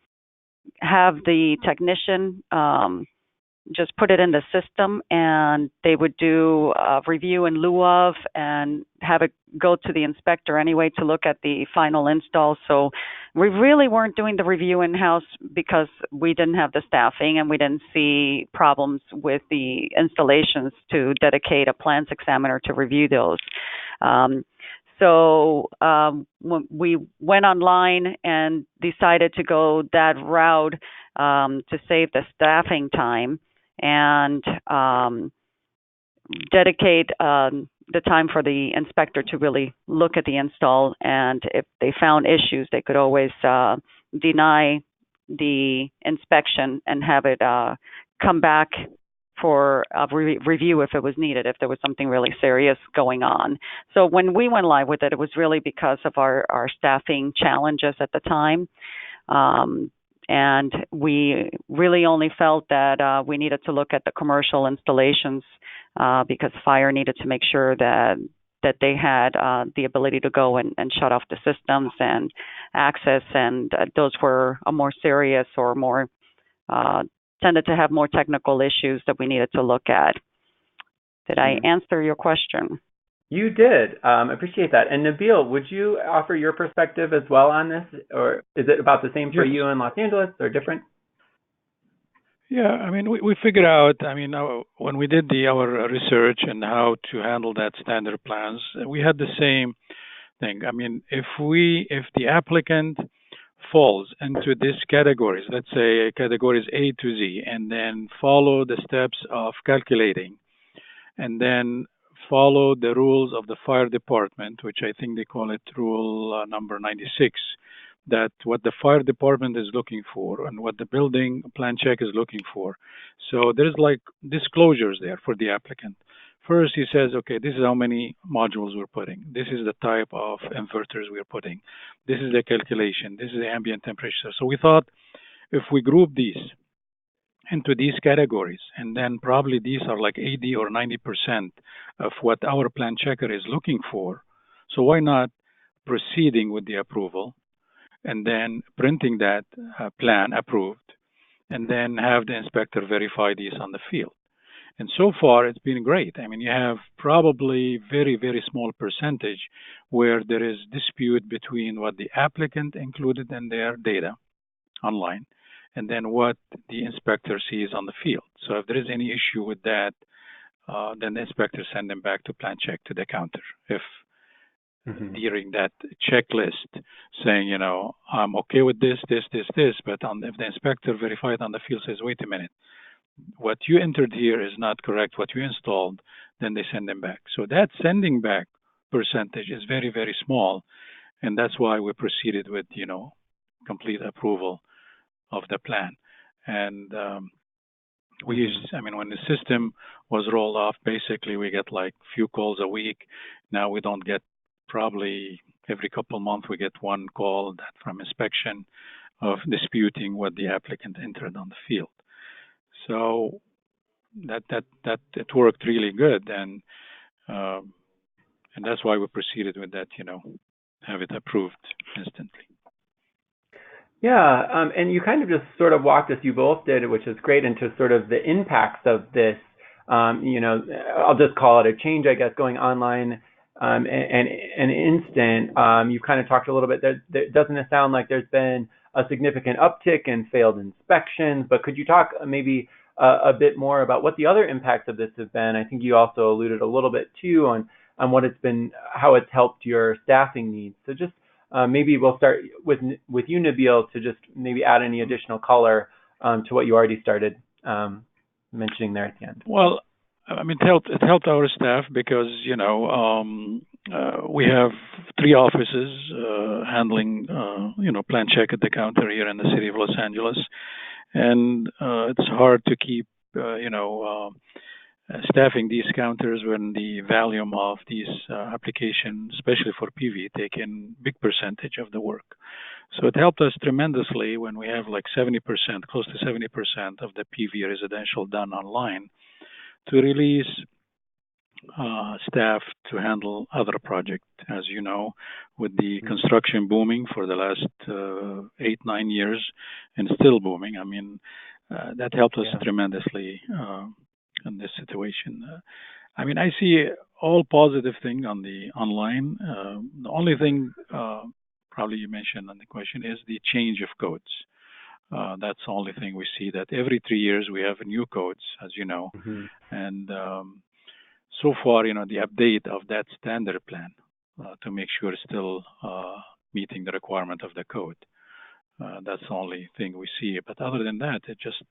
have the technician just put it in the system, and they would do a review in lieu of and have it go to the inspector anyway to look at the final install. So we really weren't doing the review in-house because we didn't have the staffing and we didn't see problems with the installations to dedicate a plans examiner to review those. So we went online and decided to go that route to save the staffing time and dedicate the time for the inspector to really look at the install. And if they found issues, they could always deny the inspection and have it come back for review if it was needed, if there was something really serious going on. So when we went live with it, it was really because of our staffing challenges at the time. And we really only felt that we needed to look at the commercial installations because fire needed to make sure that they had the ability to go and shut off the systems and access, and those were a more serious or more tended to have more technical issues that we needed to look at. Did I answer your question? You did. Appreciate that. And Nabil, would you offer your perspective as well on this, or is it about the same for you in Los Angeles or different? Yeah, I mean, we figured out, I mean, when we did our research and how to handle that standard plans, we had the same thing. I mean, if the applicant falls into these categories, let's say categories A to Z, and then follow the steps of calculating, and then follow the rules of the fire department, which I think they call it rule number 96, that what the fire department is looking for and what the building plan check is looking for. So there's like disclosures there for the applicant. First, he says, okay, this is how many modules we're putting. This is the type of inverters we're putting. This is the calculation. This is the ambient temperature. So we thought if we group these into these categories, and then probably these are like 80 or 90% of what our plan checker is looking for. So why not proceeding with the approval and then printing that plan approved, and then have the inspector verify these on the field. And so far, it's been great. I mean, you have probably very, very small percentage where there is dispute between what the applicant included in their data online and then what the inspector sees on the field. So if there is any issue with that, then the inspector send them back to plan check to the counter. If during that checklist saying, you know, I'm okay with this, but if the inspector verified on the field says, wait a minute, what you entered here is not correct, what you installed, then they send them back. So that sending back percentage is very, very small. And that's why we proceeded with, you know, complete approval of the plan. And we used, I mean, when the system was rolled off, basically we get like few calls a week. Now we don't get, probably every couple of months we get one call from inspection of disputing what the applicant entered on the field. So that it worked really good, and that's why we proceeded with that, you know, have it approved instantly. Yeah, and you kind of just sort of walked us, you both did, which is great, into sort of the impacts of this, you know, I'll just call it a change, I guess, going online and instant. You kind of talked a little bit, doesn't it sound like there's been a significant uptick in failed inspections, but could you talk maybe a bit more about what the other impacts of this have been? I think you also alluded a little bit too on what it's been, how it's helped your staffing needs. So just maybe we'll start with you, Nabil, to just maybe add any additional color to what you already started mentioning there at the end. Well, I mean, it helped our staff because, you know, we have 3 offices handling, you know, plan check at the counter here in the city of Los Angeles. And it's hard to keep, you know, staffing these counters when the volume of these applications, especially for PV, take in big percentage of the work. So it helped us tremendously when we have like 70%, close to 70% of the PV residential done online, to release staff to handle other projects. As you know, with the construction booming for the last 8-9 years and still booming, I mean, that helped us tremendously in this situation. I mean, I see all positive thing on the online. The only thing probably you mentioned on the question is the change of codes. That's the only thing we see, that every 3 years we have new codes, as you know. And so far, you know, the update of that standard plan to make sure it's still meeting the requirement of the code. That's the only thing we see. But other than that, it's just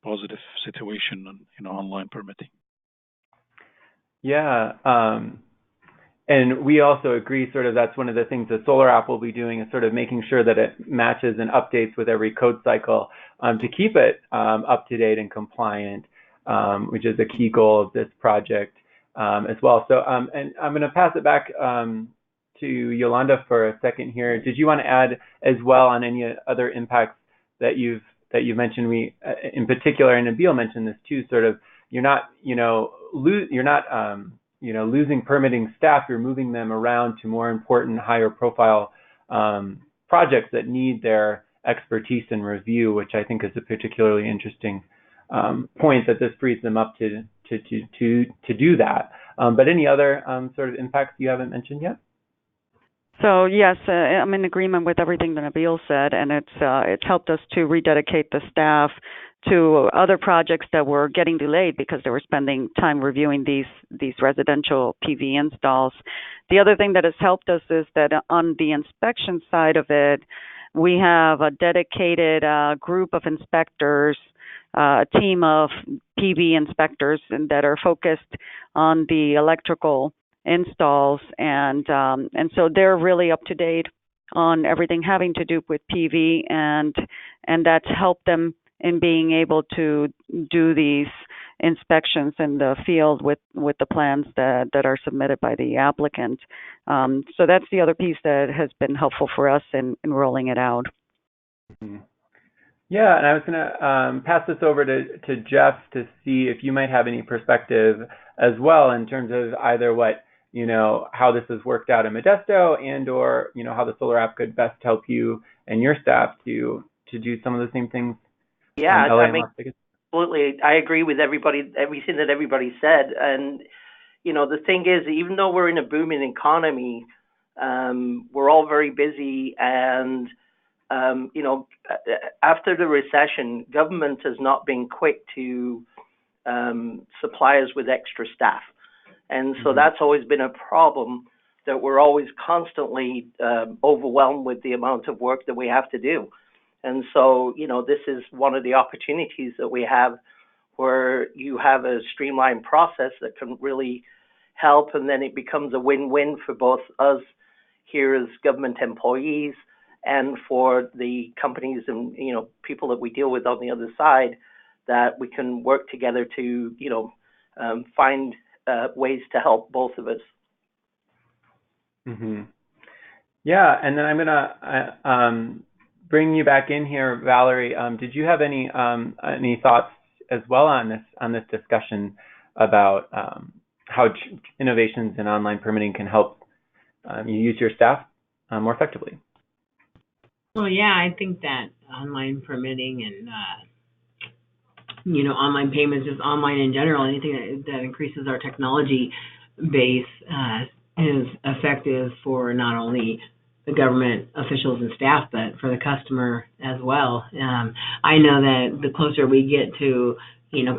positive situation on, you know, online permitting. Yeah. And we also agree, sort of, that's one of the things that SolarAPP will be doing, is sort of making sure that it matches and updates with every code cycle to keep it up to date and compliant. which is a key goal of this project as well. So, and I'm going to pass it back to Yolanda for a second here. Did you want to add as well on any other impacts that you've mentioned? We, in particular, and Nabil mentioned this too. Sort of, you're not losing permitting staff. You're moving them around to more important, higher profile projects that need their expertise and review, which I think is a particularly interesting point, that this frees them up to do that. But any other sort of impacts you haven't mentioned yet? So yes, I'm in agreement with everything that Nabil said, and it's helped us to rededicate the staff to other projects that were getting delayed because they were spending time reviewing these residential PV installs. The other thing that has helped us is that on the inspection side of it, we have a dedicated group of inspectors, a team of PV inspectors that are focused on the electrical installs, and so they're really up to date on everything having to do with PV, and that's helped them in being able to do these inspections in the field with the plans that are submitted by the applicant. So that's the other piece that has been helpful for us in rolling it out. Mm-hmm. Yeah, and I was going to pass this over to Jeff to see if you might have any perspective as well in terms of either what, how this has worked out in Modesto, and or, how the SolarAPP could best help you and your staff to do some of the same things. Yeah, I mean, absolutely. I agree with everything that everybody said. And, the thing is, even though we're in a booming economy, we're all very busy. And, after the recession, government has not been quick to supply us with extra staff. And so that's always been a problem, that we're always constantly overwhelmed with the amount of work that we have to do. And so, this is one of the opportunities that we have, where you have a streamlined process that can really help, and then it becomes a win-win for both us here as government employees and for the companies and, people that we deal with on the other side, that we can work together to, find ways to help both of us. Mm-hmm. Yeah, and then I'm going to bring you back in here, Valerie. Did you have any thoughts as well on this discussion about how innovations in online permitting can help you use your staff more effectively? Well, yeah, I think that online permitting and online payments, just online in general, anything that increases our technology base is effective for not only the government officials and staff, but for the customer as well. I know that the closer we get to,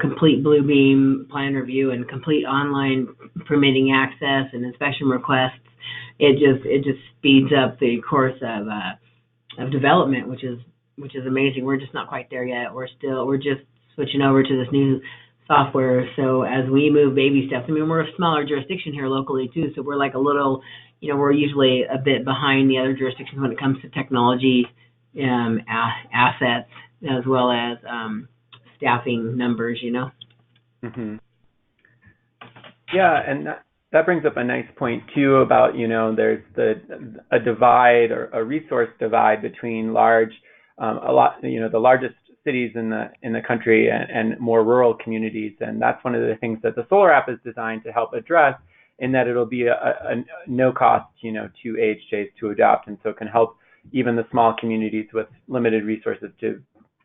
complete Bluebeam plan review and complete online permitting access and inspection requests, it just speeds up the course of development, which is amazing. We're just not quite there yet. We're just switching over to this new software. So as we move baby steps, I mean, we're a smaller jurisdiction here locally too, so we're like a little, we're usually a bit behind the other jurisdictions when it comes to technology assets, as well as staffing numbers, Mm-hmm. Yeah, and that brings up a nice point too about, there's a divide, or a resource divide between the largest cities in the country and more rural communities, and that's one of the things that the SolarAPP is designed to help address, in that it'll be a no cost, to AHJs to adopt, and so it can help even the small communities with limited resources to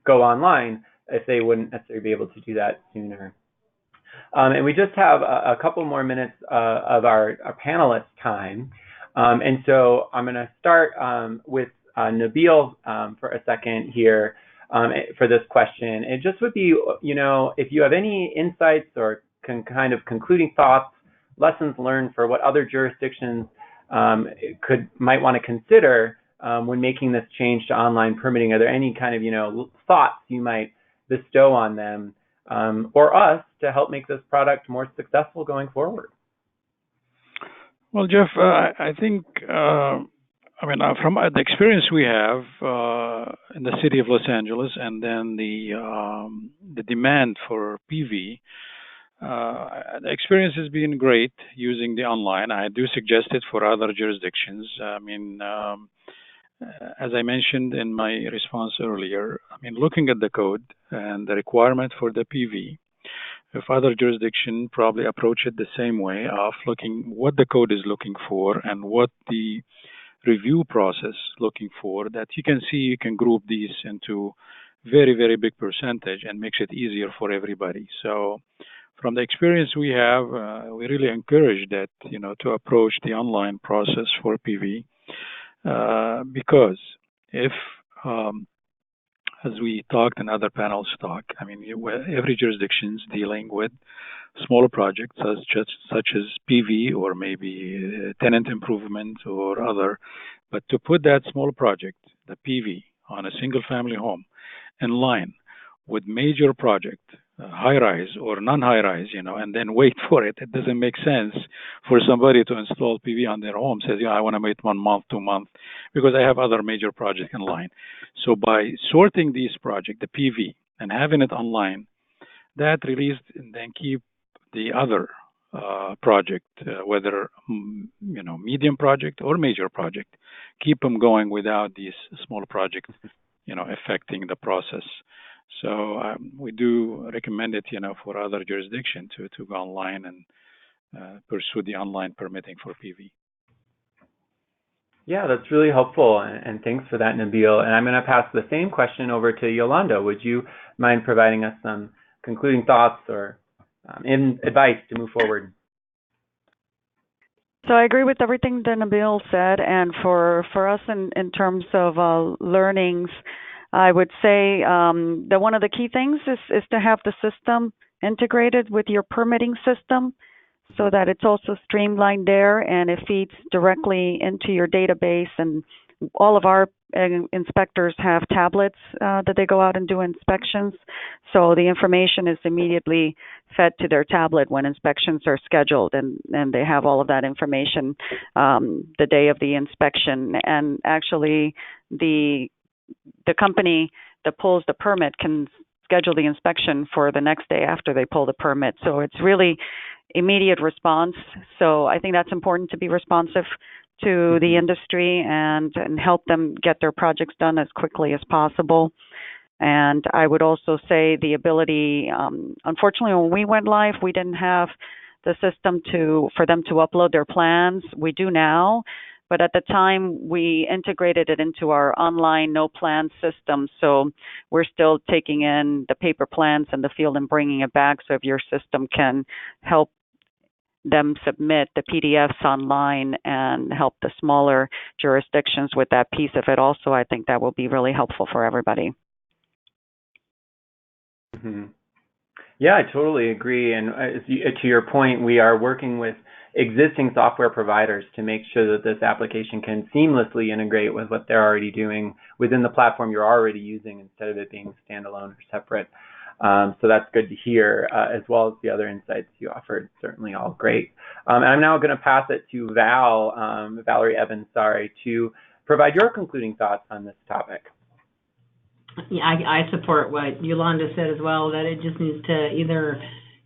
go online if they wouldn't necessarily be able to do that sooner. And we just have a couple more minutes of our panelist time, and so I'm going to start with Nabil for a second here. For this question, it just would be, if you have any insights or kind of concluding thoughts, lessons learned for what other jurisdictions might want to consider when making this change to online permitting. Are there any kind of, thoughts you might bestow on them or us to help make this product more successful going forward? Well, Jeff, I think from the experience we have in the city of Los Angeles, and then the demand for PV, the experience has been great using the online. I do suggest it for other jurisdictions. As I mentioned in my response earlier, looking at the code and the requirement for the PV, if other jurisdiction probably approach it the same way of looking what the code is looking for and what the review process looking for, that you can see you can group these into very, very big percentage and makes it easier for everybody. So from the experience we have, we really encourage that, to approach the online process for PV, because if, as we talked and other panels talk, every jurisdiction is dealing with smaller projects such as PV or maybe tenant improvement or other. But to put that small project, the PV, on a single family home in line with major project, high-rise or non-high-rise, and then wait for it. It doesn't make sense for somebody to install PV on their home, says, I want to wait 1 month, 2 months, because I have other major projects in line. So by sorting these projects, the PV, and having it online, that released and then keep the other project, whether, medium project or major project, keep them going without these small projects, affecting the process. So we do recommend it, for other jurisdictions to go online and pursue the online permitting for PV. Yeah, that's really helpful, and thanks for that, Nabil. And I'm going to pass the same question over to Yolanda. Would you mind providing us some concluding thoughts or advice to move forward? So I agree with everything that Nabil said, and for us in terms of learnings, I would say that one of the key things is to have the system integrated with your permitting system so that it's also streamlined there and it feeds directly into your database. And all of our inspectors have tablets that they go out and do inspections. So the information is immediately fed to their tablet when inspections are scheduled, and they have all of that information the day of the inspection. And actually, the company that pulls the permit can schedule the inspection for the next day after they pull the permit. So it's really immediate response. So I think that's important, to be responsive to the industry and help them get their projects done as quickly as possible. And I would also say the ability, unfortunately, when we went live, we didn't have the system for them to upload their plans. We do now. But at the time, we integrated it into our online no-plan system. So we're still taking in the paper plans in the field and bringing it back. So if your system can help them submit the PDFs online and help the smaller jurisdictions with that piece of it also, I think that will be really helpful for everybody. Mm-hmm. Yeah, I totally agree. And to your point, we are working with existing software providers to make sure that this application can seamlessly integrate with what they're already doing within the platform you're already using, instead of it being standalone or separate. So that's good to hear, as well as the other insights you offered. Certainly all great. And I'm now going to pass it to Valerie Evans, to provide your concluding thoughts on this topic. Yeah, I support what Yolanda said as well, that it just needs to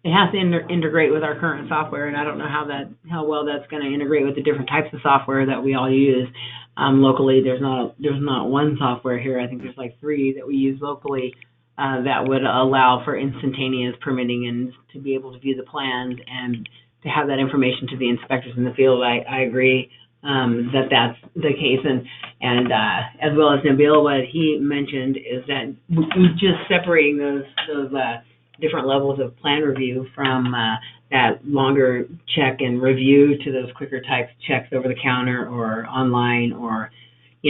it has to integrate with our current software, and I don't know how well that's going to integrate with the different types of software that we all use locally. There's not one software here. I think there's like 3 that we use locally that would allow for instantaneous permitting and to be able to view the plans and to have that information to the inspectors in the field. I agree that's the case, and as well as Nabil, what he mentioned is that just separating those different levels of plan review from that longer check and review to those quicker type checks over the counter or online, or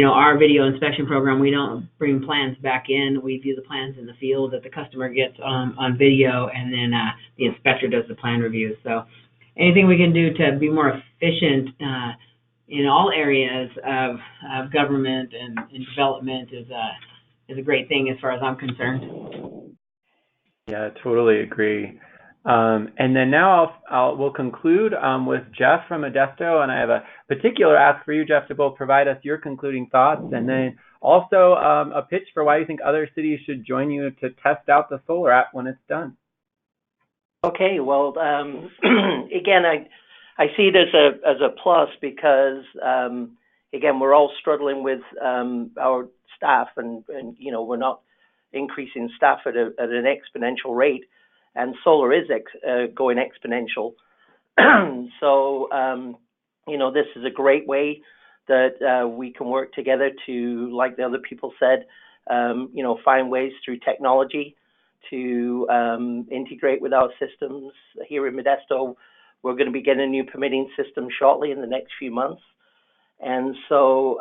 our video inspection program, we don't bring plans back in. We view the plans in the field that the customer gets on video, and then the inspector does the plan review. So anything we can do to be more efficient in all areas of government and development is a great thing as far as I'm concerned. Yeah, totally agree. And then now we'll conclude with Jeff from Modesto, and I have a particular ask for you, Jeff, to both provide us your concluding thoughts, and then also a pitch for why you think other cities should join you to test out the SolarAPP when it's done. Okay, well, again, I see it as a plus because, again, we're all struggling with our staff, and we're not increasing staff at an exponential rate, and solar is going exponential. So, this is a great way that we can work together to, like the other people said, find ways through technology to integrate with our systems. Here in Modesto, we're going to be getting a new permitting system shortly in the next few months. And so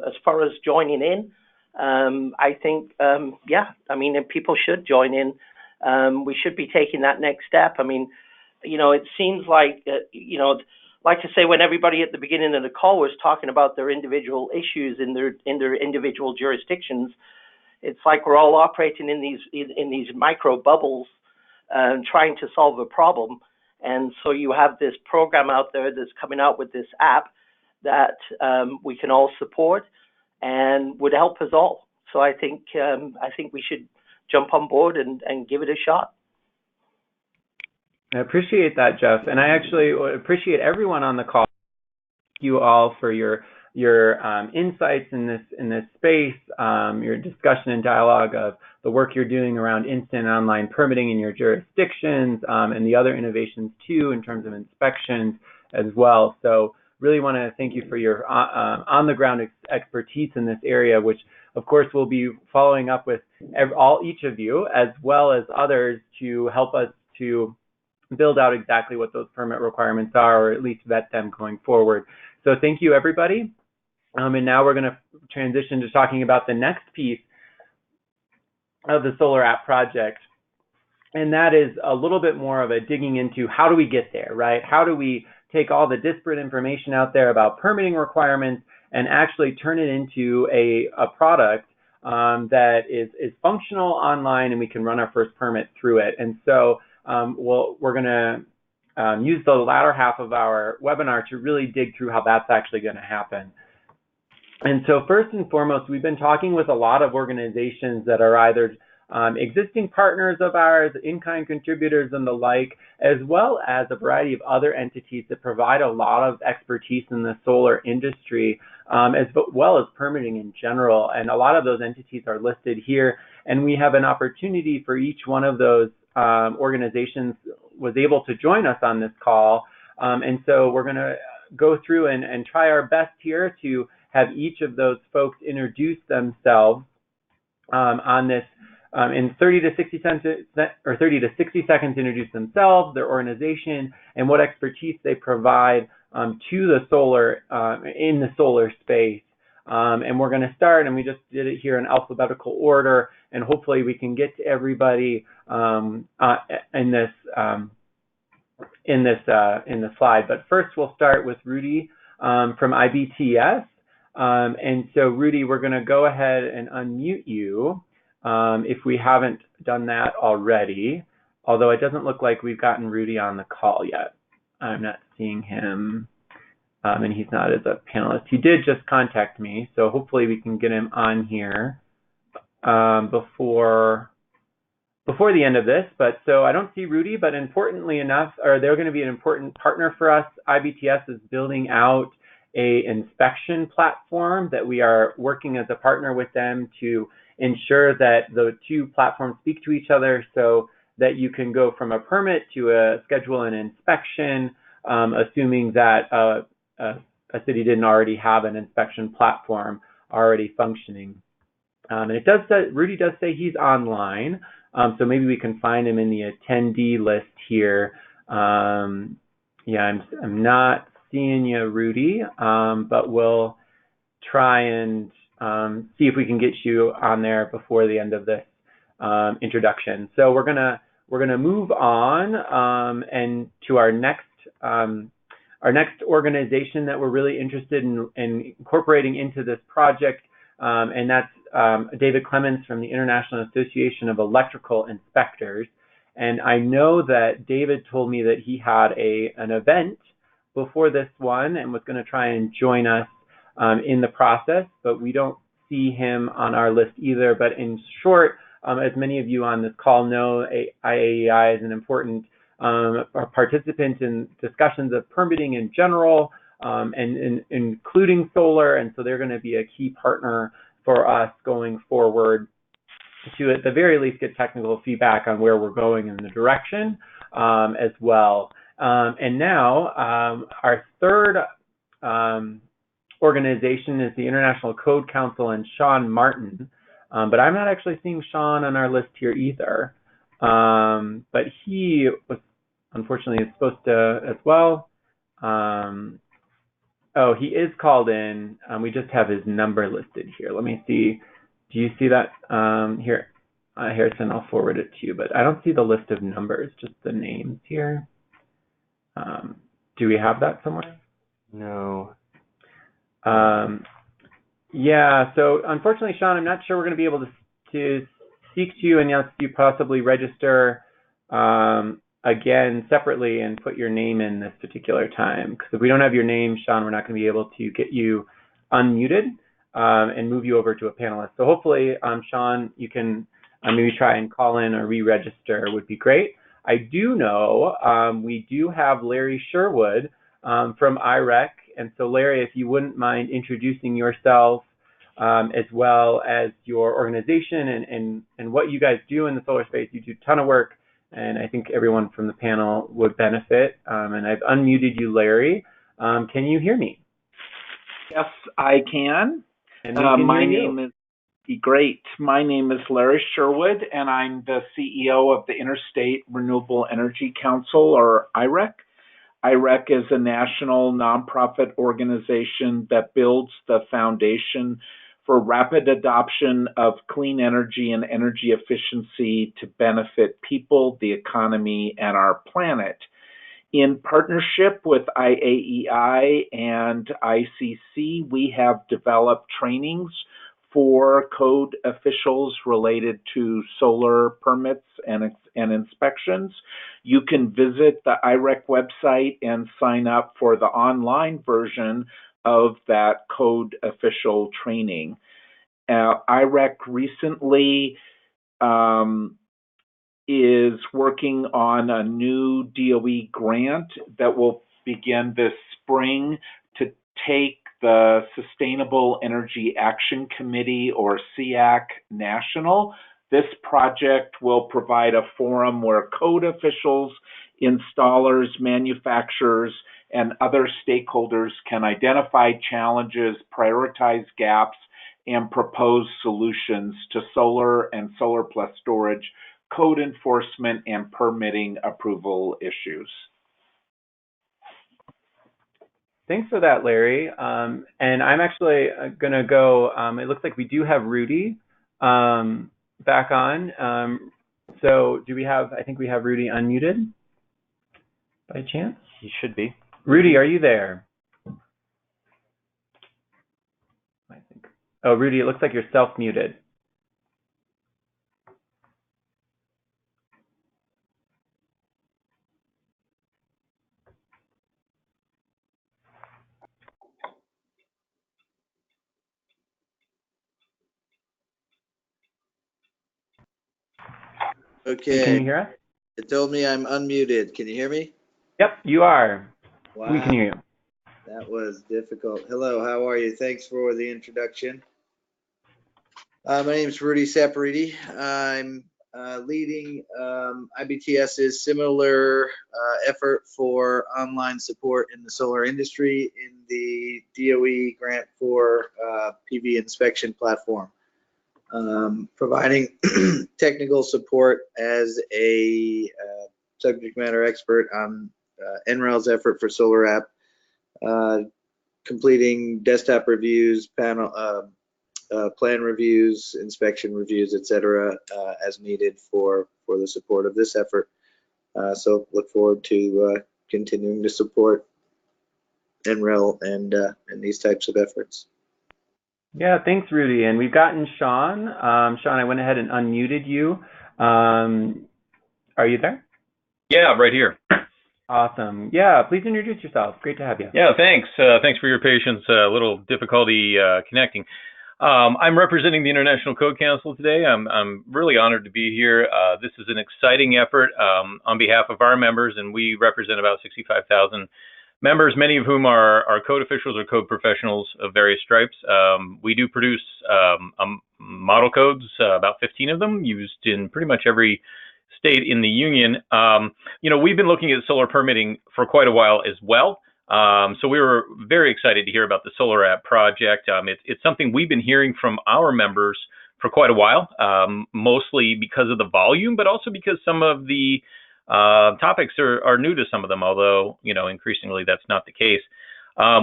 as far as joining in, I think, if people should join in. We should be taking that next step. I mean, it seems like, like I say, when everybody at the beginning of the call was talking about their individual issues in their individual jurisdictions, it's like we're all operating in these micro bubbles, trying to solve a problem. And so you have this program out there that's coming out with this app that we can all support and would help us all. So I think we should jump on board and give it a shot. I appreciate that, Jeff, and I actually appreciate everyone on the call. Thank you all for your insights in this space, your discussion and dialogue of the work you're doing around instant online permitting in your jurisdictions, and the other innovations too in terms of inspections as well. So really want to thank you for your on-the-ground expertise in this area, which of course we'll be following up with each of you as well as others to help us to build out exactly what those permit requirements are, or at least vet them going forward. So thank you, everybody. And now we're going to transition to talking about the next piece of the SolarAPP project. And that is a little bit more of a digging into how do we get there, right? How do we take all the disparate information out there about permitting requirements and actually turn it into a product that is functional online, and we can run our first permit through it. And so we're going to use the latter half of our webinar to really dig through how that's actually going to happen. And so first and foremost, we've been talking with a lot of organizations that are either existing partners of ours, in-kind contributors and the like, as well as a variety of other entities that provide a lot of expertise in the solar industry, as well as permitting in general. And a lot of those entities are listed here, and we have an opportunity for each one of those organizations was able to join us on this call. And so we're going to go through and try our best here to have each of those folks introduce themselves on this in 30 to 60 seconds, introduce themselves, their organization, and what expertise they provide to the solar in the solar space. And we're going to start, and we just did it here in alphabetical order, and hopefully we can get to everybody in the slide. But first, we'll start with Rudy from IBTS. And so, Rudy, we're going to go ahead and unmute you if we haven't done that already, although it doesn't look like we've gotten Rudy on the call yet. I'm not seeing him, and he's not as a panelist. He did just contact me, so hopefully we can get him on here before the end of this. But so I don't see Rudy, but importantly enough, or they're going to be an important partner for us. IBTS is building out a inspection platform that we are working as a partner with them to ensure that the two platforms speak to each other so that you can go from a permit to a schedule an inspection, assuming that a city didn't already have an inspection platform already functioning. And it does say, Rudy does say he's online, so maybe we can find him in the attendee list here. Yeah, I'm not seeing you, Rudy, but we'll try and see if we can get you on there before the end of this introduction. So we're gonna move on and to our next organization that we're really interested in incorporating into this project, and that's David Clemens from the International Association of Electrical Inspectors. And I know that David told me that he had an event before this one and was going to try and join us in the process, but we don't see him on our list either. But in short, as many of you on this call know, IAEI is an important participant in discussions of permitting in general, and including solar, and so they're going to be a key partner for us going forward to, at the very least, get technical feedback on where we're going in the direction as well. And now our third organization is the International Code Council and Sean Martin, but I'm not actually seeing Sean on our list here either. But he was, unfortunately, supposed to as well. Oh, he is called in. We just have his number listed here. Let me see. Do you see that here? Harrison, I'll forward it to you, but I don't see the list of numbers, just the names here. Do we have that somewhere? No. Yeah, so unfortunately, Sean, I'm not sure we're going to be able to speak to you unless you possibly register again separately and put your name in this particular time. Because if we don't have your name, Sean, we're not going to be able to get you unmuted and move you over to a panelist. So hopefully, Sean, you can maybe try and call in or re-register would be great. I do know we do have Larry Sherwood from IREC. And so, Larry, if you wouldn't mind introducing yourself as well as your organization and what you guys do in the solar space. You do a ton of work, and I think everyone from the panel would benefit. And I've unmuted you, Larry. Can you hear me? Yes, I can. And my name is great. My name is Larry Sherwood, and I'm the CEO of the Interstate Renewable Energy Council, or IREC. IREC is a national nonprofit organization that builds the foundation for rapid adoption of clean energy and energy efficiency to benefit people, the economy, and our planet. In partnership with IAEI and ICC, we have developed trainings for code officials related to solar permits and inspections. You can visit the IREC website and sign up for the online version of that code official training. IREC recently is working on a new DOE grant that will begin this spring to take the Sustainable Energy Action Committee, or SEAC, national. This project will provide a forum where code officials, installers, manufacturers, and other stakeholders can identify challenges, prioritize gaps, and propose solutions to solar and solar plus storage, code enforcement, and permitting approval issues. Thanks for that, Larry. And I'm actually going to go, it looks like we do have Rudy back on. So do we have, I think we have Rudy unmuted by chance? He should be. Rudy, are you there? I think. Oh, Rudy, it looks like you're self-muted. Okay. Can you hear us? It told me I'm unmuted. Can you hear me? Yep, you are. Wow. We can hear you. That was difficult. Hello, how are you? Thanks for the introduction. My name is Rudy Saporiti. I'm leading IBTS's similar effort for online support in the solar industry in the DOE grant for PV inspection platform. Providing technical support as a subject matter expert on NREL's effort for SolarAPP, completing desktop reviews, panel plan reviews, inspection reviews, etc., as needed for the support of this effort. So look forward to continuing to support NREL and these types of efforts. Yeah, thanks, Rudy. And we've gotten Sean. Sean, I went ahead and unmuted you. Are you there? Yeah, right here. Awesome. Yeah, please introduce yourself. Great to have you. Yeah, thanks. Thanks for your patience. A little difficulty connecting. I'm representing the International Code Council today. I'm really honored to be here. This is an exciting effort on behalf of our members, and we represent about 65,000 members, many of whom are code officials or code professionals of various stripes. We do produce model codes, about 15 of them, used in pretty much every state in the union. We've been looking at solar permitting for quite a while as well. So we were very excited to hear about the SolarAPP project. It's something we've been hearing from our members for quite a while, mostly because of the volume, but also because some of the topics are new to some of them, although, increasingly that's not the case.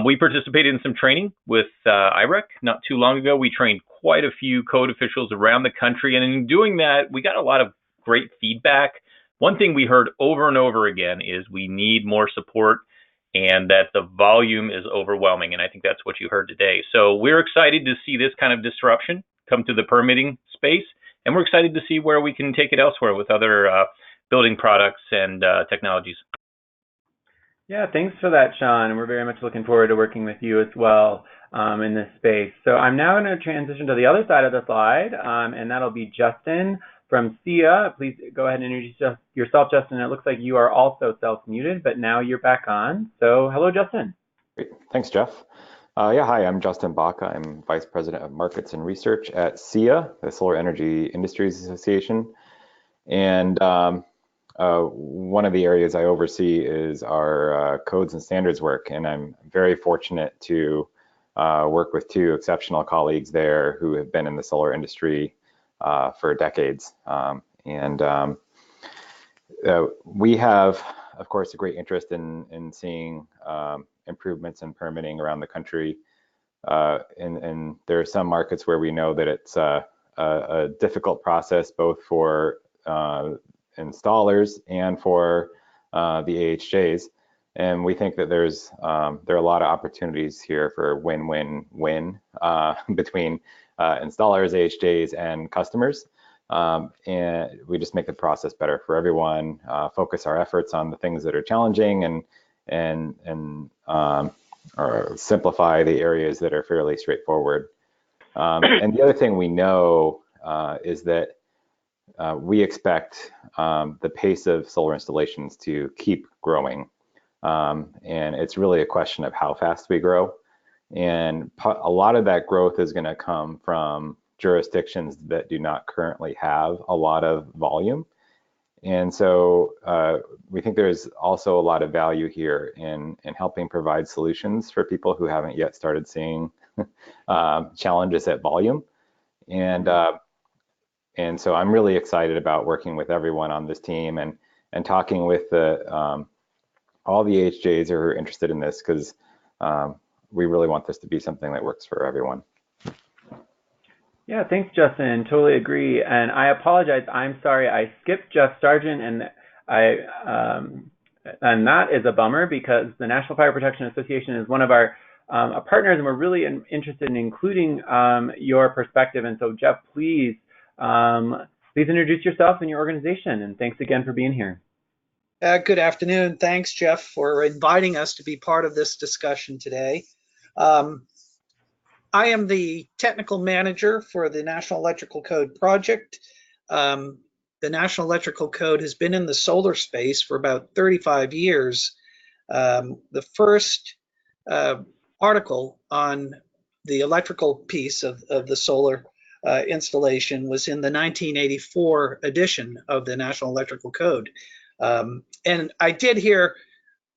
We participated in some training with IREC not too long ago. We trained quite a few code officials around the country, and in doing that, we got a lot of great feedback. One thing we heard over and over again is we need more support and that the volume is overwhelming. And I think that's what you heard today. So we're excited to see this kind of disruption come to the permitting space. And we're excited to see where we can take it elsewhere with other building products and technologies. Yeah, thanks for that, Sean. And we're very much looking forward to working with you as well in this space. So I'm now going to transition to the other side of the slide, and that'll be Justin from SIA. Please go ahead and introduce yourself, Justin. It looks like you are also self-muted, but now you're back on. So hello, Justin. Great. Thanks, Jeff. Hi, I'm Justin Baca. I'm Vice President of Markets and Research at SIA, the Solar Energy Industries Association. And one of the areas I oversee is our codes and standards work. And I'm very fortunate to work with two exceptional colleagues there who have been in the solar industry for decades. We have, of course, a great interest in seeing improvements in permitting around the country. And there are some markets where we know that it's a difficult process, both for installers and for the AHJs. And we think that there are a lot of opportunities here for win-win-win between installers, AHJs, and customers. And we just make the process better for everyone, focus our efforts on the things that are challenging, and simplify the areas that are fairly straightforward. And the other thing we know is that we expect the pace of solar installations to keep growing. And it's really a question of how fast we grow. And a lot of that growth is going to come from jurisdictions that do not currently have a lot of volume. And so we think there's also a lot of value here in helping provide solutions for people who haven't yet started seeing challenges at volume. And so I'm really excited about working with everyone on this team and talking with all the AHJs who are interested in this, because we really want this to be something that works for everyone. Yeah, thanks, Justin. Totally agree. And I apologize. I'm sorry. I skipped Jeff Sargent, and that is a bummer, because the National Fire Protection Association is one of our partners, and we're really interested in including your perspective. And so, Jeff, please introduce yourself and your organization. And thanks again for being here. Good afternoon. Thanks, Jeff, for inviting us to be part of this discussion today. I am the technical manager for the National Electrical Code project. The National Electrical Code has been in the solar space for about 35 years. The first article on the electrical piece of the solar installation was in the 1984 edition of the National Electrical Code. And I did hear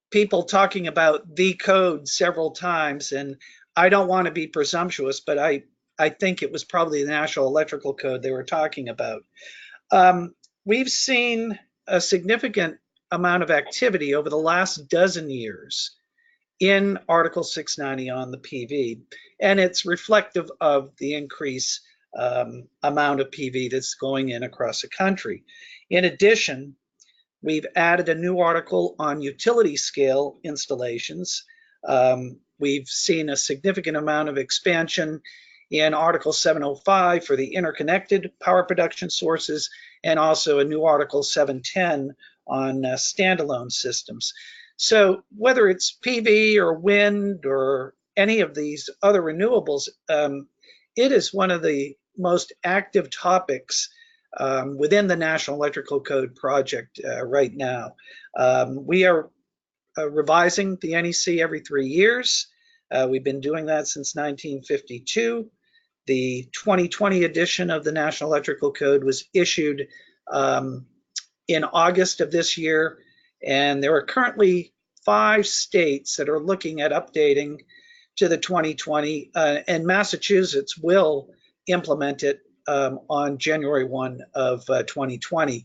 people talking about the code several times, and I don't want to be presumptuous, but I think it was probably the National Electrical Code they were talking about. We've seen a significant amount of activity over the last dozen years in Article 690 on the PV, and it's reflective of the increase amount of PV that's going in across the country. In addition, we've added a new article on utility scale installations. We've seen a significant amount of expansion in Article 705 for the interconnected power production sources, and also a new Article 710 on standalone systems. So whether it's PV or wind or any of these other renewables, it is one of the most active topics within the National Electrical Code project right now. We are revising the NEC every 3 years. We've been doing that since 1952. The 2020 edition of the National Electrical Code was issued in August of this year, and there are currently 5 states that are looking at updating to the 2020, and Massachusetts will implement it on January 1 of 2020.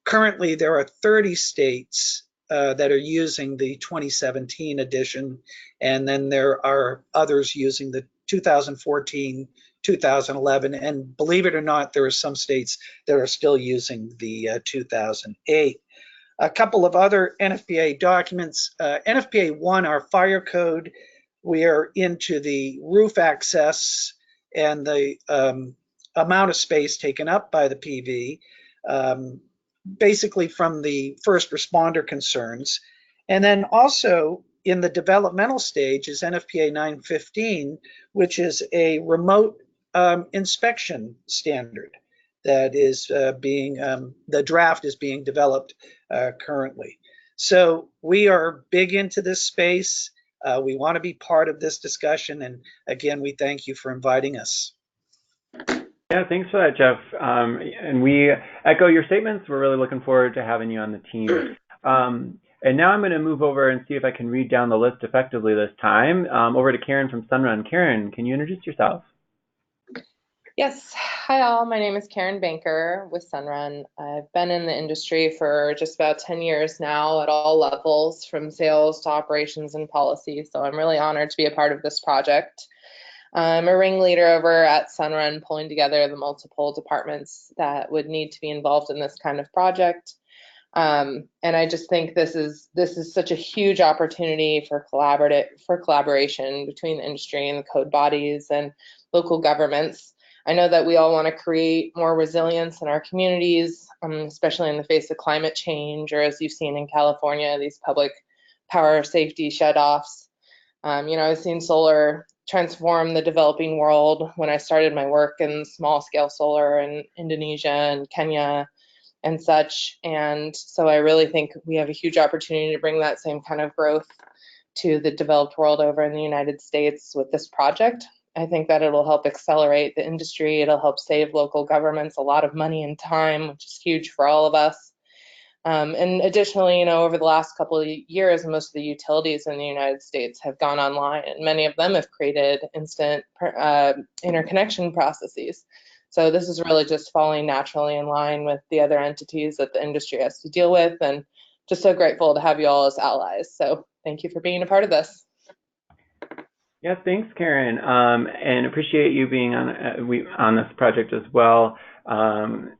Currently, there are 30 states that are using the 2017 edition, and then there are others using the 2014, 2011, and believe it or not, there are some states that are still using the 2008. A couple of other NFPA documents. NFPA 1, our fire code, we are into the roof access and the amount of space taken up by the PV, basically from the first responder concerns. And then also in the developmental stage is NFPA 915, which is a remote inspection standard that is the draft is being developed currently. So we are big into this space. We want to be part of this discussion. And again, we thank you for inviting us. Yeah, thanks for that, Jeff. And we echo your statements. We're really looking forward to having you on the team. And now I'm going to move over and see if I can read down the list effectively this time. Over to Karen from Sunrun. Karen, can you introduce yourself? Yes. Hi, all. My name is Karen Banker with Sunrun. I've been in the industry for just about 10 years now at all levels, from sales to operations and policy. So I'm really honored to be a part of this project. I'm a ringleader over at Sunrun, pulling together the multiple departments that would need to be involved in this kind of project. And I just think this is such a huge opportunity for collaboration between the industry and the code bodies and local governments. I know that we all want to create more resilience in our communities, especially in the face of climate change, or as you've seen in California, these public power safety shutoffs. I've seen solar transform the developing world when I started my work in small scale solar in Indonesia and Kenya and such. And so I really think we have a huge opportunity to bring that same kind of growth to the developed world over in the United States with this project. I think that it'll help accelerate the industry. It'll help save local governments a lot of money and time, which is huge for all of us. And additionally, over the last couple of years, most of the utilities in the United States have gone online, and many of them have created instant interconnection processes. So this is really just falling naturally in line with the other entities that the industry has to deal with, and just so grateful to have you all as allies. So thank you for being a part of this. Yeah, thanks, Karen, and appreciate you being on this project as well.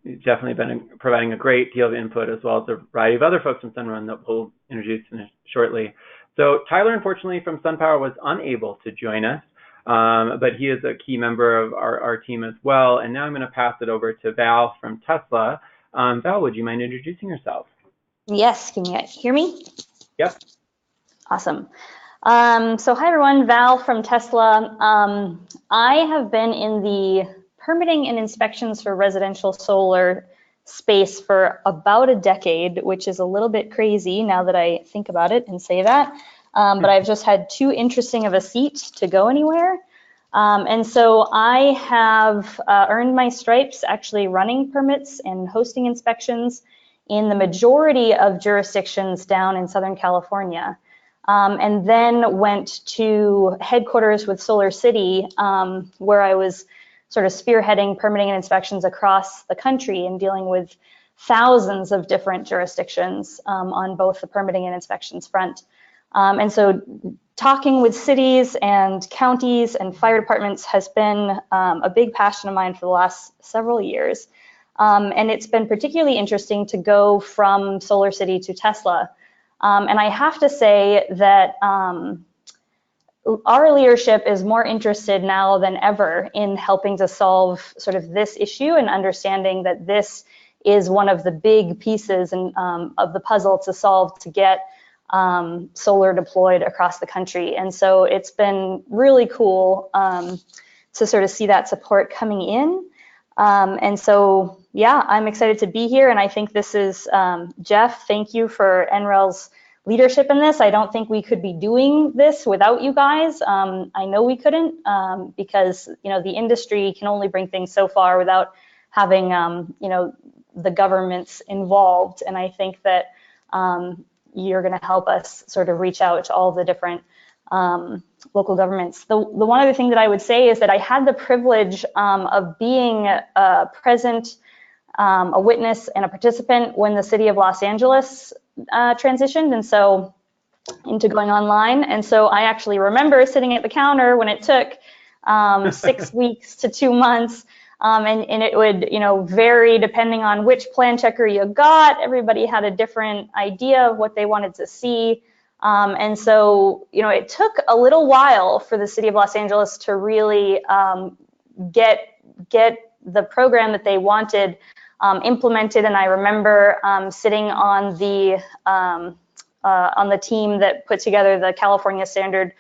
You've definitely been providing a great deal of input, as well as a variety of other folks from Sunrun that we'll introduce shortly. So Tyler, unfortunately, from SunPower was unable to join us, but he is a key member of our team as well. And now I'm going to pass it over to Val from Tesla. Val, would you mind introducing yourself? Yes, can you hear me? Yep. Awesome. So hi everyone, Val from Tesla. I have been in the permitting and inspections for residential solar space for about a decade, which is a little bit crazy now that I think about it and say that. But I've just had too interesting of a seat to go anywhere. And so I have earned my stripes actually running permits and hosting inspections in the majority of jurisdictions down in Southern California. And then went to headquarters with Solar City, where I was sort of spearheading permitting and inspections across the country and dealing with thousands of different jurisdictions on both the permitting and inspections front. And so talking with cities and counties and fire departments has been a big passion of mine for the last several years. And it's been particularly interesting to go from Solar City to Tesla. And I have to say that our leadership is more interested now than ever in helping to solve sort of this issue and understanding that this is one of the big pieces of the puzzle to solve to get solar deployed across the country. And so it's been really cool to sort of see that support coming in. And so, yeah, I'm excited to be here. And I think this is, Jeff, thank you for NREL's leadership in this. I don't think we could be doing this without you guys. I know we couldn't because, the industry can only bring things so far without having, the governments involved. And I think that you're going to help us sort of reach out to all the different local governments. The one other thing that I would say is that I had the privilege of being present, a witness and a participant when the city of Los Angeles transitioned, and so into going online. And so I actually remember sitting at the counter when it took 6 weeks to 2 months. And it would, vary depending on which plan checker you got. Everybody had a different idea of what they wanted to see. And so, it took a little while for the city of Los Angeles to really get the program that they wanted implemented. And I remember sitting on the team that put together the California Standard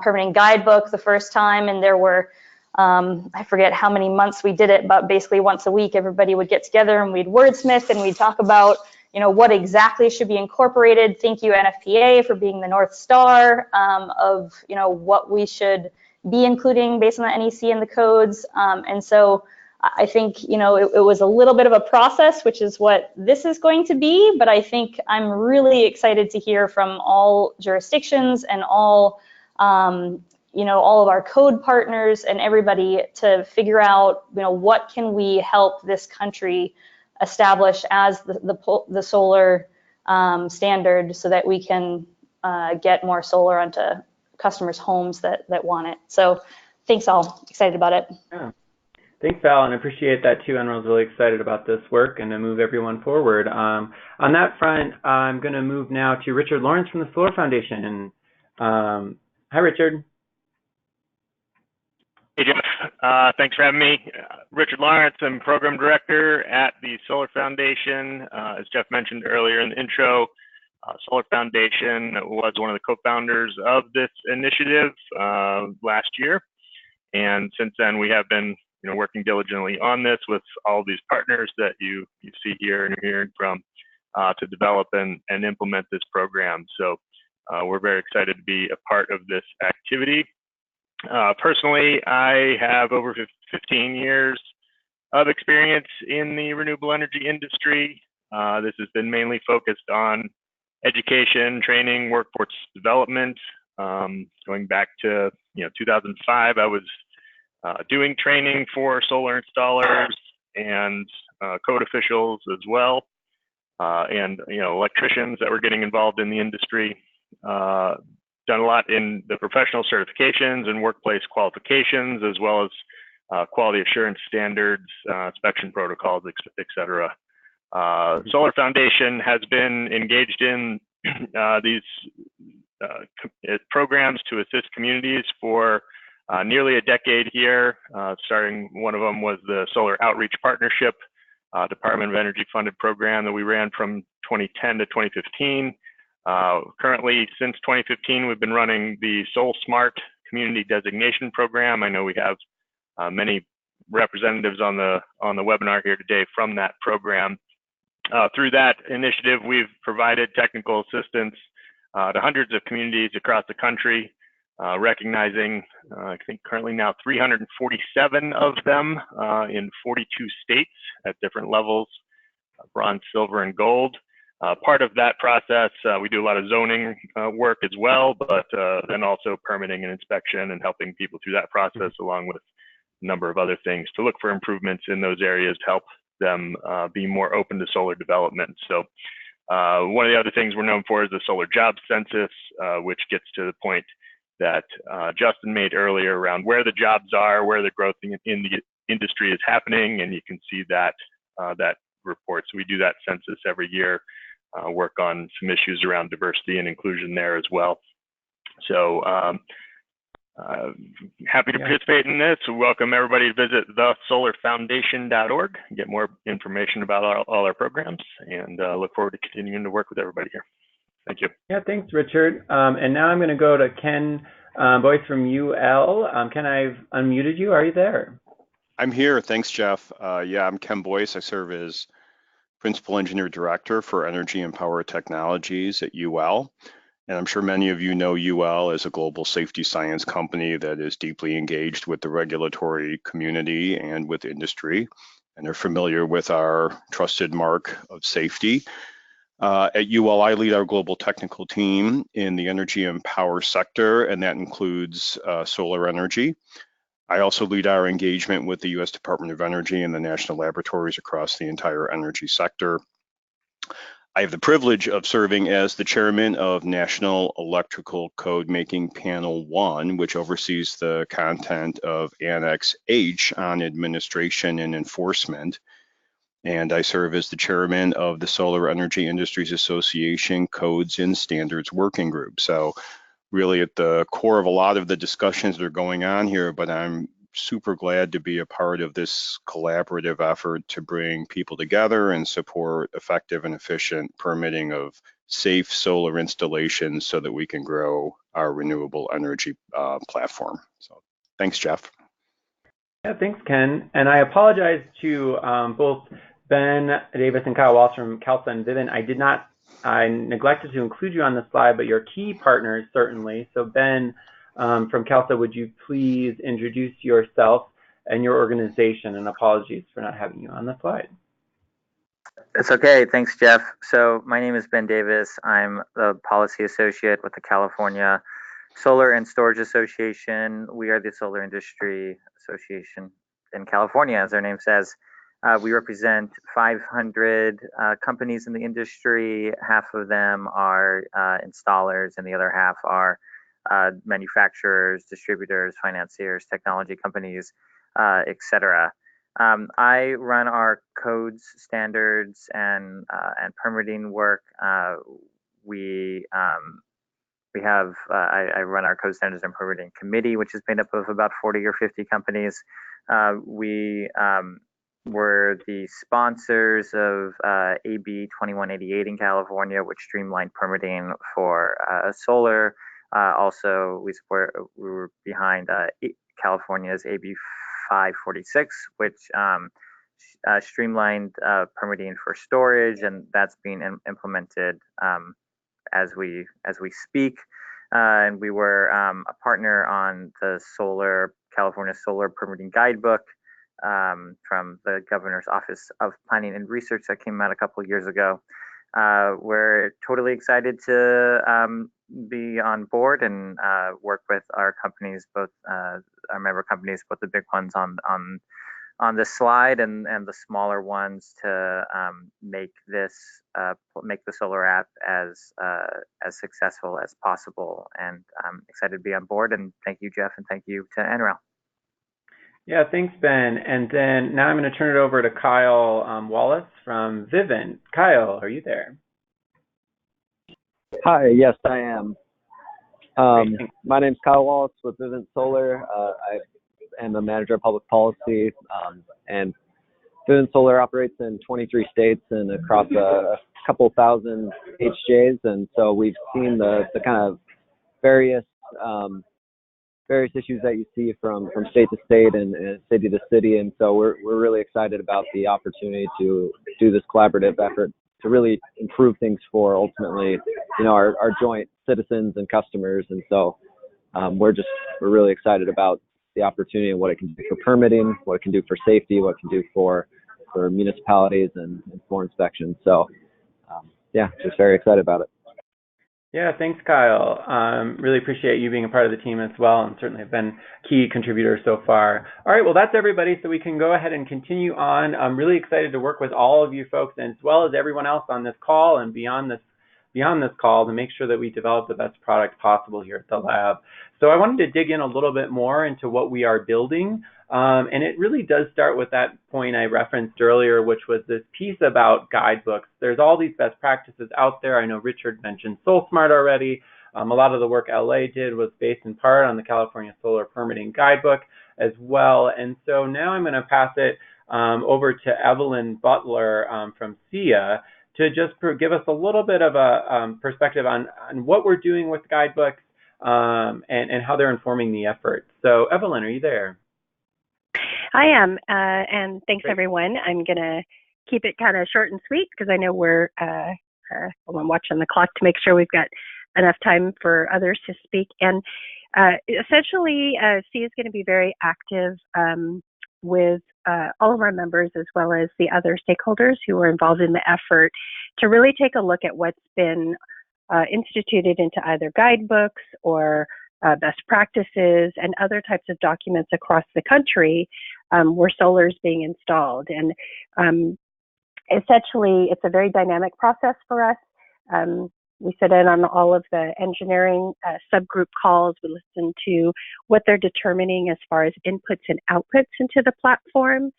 Permitting Guidebook the first time, and there were I forget how many months we did it, but basically once a week, everybody would get together and we'd wordsmith and we'd talk about, what exactly should be incorporated. Thank you, NFPA, for being the North Star of, what we should be including based on the NEC and the codes. And so I think, it was a little bit of a process, which is what this is going to be. But I think I'm really excited to hear from all jurisdictions and all all of our code partners and everybody to figure out, what can we help this country establish as the solar standard so that we can get more solar onto customers' homes that want it. So thanks all, excited about it. Yeah. Thanks, Val, and I appreciate that too. NREL's really excited about this work and to move everyone forward. On that front, I'm going to move now to Richard Lawrence from the Solar Foundation. Hi, Richard. Hey, Jeff. Thanks for having me. Richard Lawrence, I'm Program Director at the Solar Foundation. As Jeff mentioned earlier in the intro, Solar Foundation was one of the co-founders of this initiative last year. And since then, we have been working diligently on this with all these partners that you see here and you're hearing from to develop and implement this program. So we're very excited to be a part of this activity. Personally, I have over 15 years of experience in the renewable energy industry. This has been mainly focused on education, training, workforce development. Going back to 2005, I was doing training for solar installers and code officials as well, and electricians that were getting involved in the industry. Done a lot in the professional certifications and workplace qualifications, as well as quality assurance standards, inspection protocols, et cetera. Solar Foundation has been engaged in these programs to assist communities for nearly a decade here. Starting, one of them was the Solar Outreach Partnership, Department of Energy funded program that we ran from 2010 to 2015. Currently, since 2015, we've been running the Sol Smart Community Designation Program. I know we have many representatives on the webinar here today from that program. Through that initiative, we've provided technical assistance to hundreds of communities across the country, recognizing, I think currently now 347 of them in 42 states at different levels, bronze, silver, and gold. Part of that process, we do a lot of zoning work as well, but then also permitting and inspection and helping people through that process, along with a number of other things to look for improvements in those areas to help them be more open to solar development. So one of the other things we're known for is the solar jobs census, which gets to the point that Justin made earlier around where the jobs are, where the growth in the industry is happening, and you can see that that report. So we do that census every year. Work on some issues around diversity and inclusion there as well. So Happy to participate in this. We welcome everybody to visit thesolarfoundation.org, get more information about all our programs, and look forward to continuing to work with everybody here. Thank you. Yeah, thanks, Richard. And now I'm going to go to Ken Boyce from UL. Ken, I've unmuted you. Are you there? I'm here. Thanks, Jeff. Yeah, I'm Ken Boyce. I serve as Principal Engineer Director for Energy and Power Technologies at UL. And I'm sure many of you know UL as a global safety science company that is deeply engaged with the regulatory community and with industry, and are familiar with our trusted mark of safety. At UL, I lead our global technical team in the energy and power sector, and that includes solar energy. I also lead our engagement with the U.S. Department of Energy and the national laboratories across the entire energy sector. I have the privilege of serving as the chairman of National Electrical Code Making Panel 1, which oversees the content of Annex H on administration and enforcement. And I serve as the chairman of the Solar Energy Industries Association Codes and Standards Working Group. So really at the core of a lot of the discussions that are going on here, but I'm super glad to be a part of this collaborative effort to bring people together and support effective and efficient permitting of safe solar installations so that we can grow our renewable energy platform. So thanks, Jeff. Yeah, thanks, Ken. And I apologize to both Ben Davis and Kyle Walsh from CalSA and Vivint. I neglected to include you on the slide, but your key partners certainly. So Ben, from CalSA, would you please introduce yourself and your organization? And apologies for not having you on the slide. It's okay. Thanks, Jeff. So my name is Ben Davis. I'm the policy associate with the California Solar and Storage Association. We are the solar industry association in California, as our name says. We represent 500 companies in the industry. Half of them are installers, and the other half are manufacturers, distributors, financiers, technology companies, etc. I run our codes, standards, and permitting work. I run our code standards and permitting committee, which is made up of about 40 or 50 companies. We're the sponsors of AB 2188 in California, which streamlined permitting for solar. Also, we were behind California's AB 546, which streamlined permitting for storage, and that's being implemented as we speak. And we were a partner on the California Solar Permitting Guidebook from the Governor's Office of Planning and Research that came out a couple of years ago. We're totally excited to be on board and work with our companies, both our member companies, both the big ones on the slide and the smaller ones, to make the SolarAPP as successful as possible. And I'm excited to be on board. And thank you, Jeff, and thank you to NREL. Yeah, thanks, Ben. And then now I'm going to turn it over to Kyle Wallace from Vivint. Kyle, are you there? Hi, yes, I am. My name's Kyle Wallace with Vivint Solar. I am a manager of public policy, and Vivint Solar operates in 23 states and across a couple thousand HJs. And so we've seen the kind of various issues that you see from state to state and city to city. And so we're really excited about the opportunity to do this collaborative effort to really improve things for ultimately, our joint citizens and customers. And so we're really excited about the opportunity and what it can do for permitting, what it can do for safety, what it can do for municipalities and for inspections. So yeah, just very excited about it. Yeah, thanks, Kyle. Really appreciate you being a part of the team as well, and certainly have been a key contributor so far. All right, well, that's everybody, so we can go ahead and continue on. I'm really excited to work with all of you folks, and as well as everyone else on this call and beyond this call, to make sure that we develop the best product possible here at the lab. So I wanted to dig in a little bit more into what we are building. And it really does start with that point I referenced earlier, which was this piece about guidebooks. There's all these best practices out there. I know Richard mentioned SolSmart already. A lot of the work LA did was based in part on the California Solar Permitting Guidebook as well. And so now I'm going to pass it over to Evelyn Butler from SEIA to just give us a little bit of a perspective on what we're doing with guidebooks and how they're informing the effort. So Evelyn, are you there? I am, and thanks everyone. I'm going to keep it kind of short and sweet because I know we're, I'm watching the clock to make sure we've got enough time for others to speak. And essentially, SEIA is going to be very active with all of our members as well as the other stakeholders who are involved in the effort to really take a look at what's been instituted into either guidebooks or best practices and other types of documents across the country where solar is being installed. And essentially, it's a very dynamic process for us. We sit in on all of the engineering subgroup calls. We listen to what they're determining as far as inputs and outputs into the platform.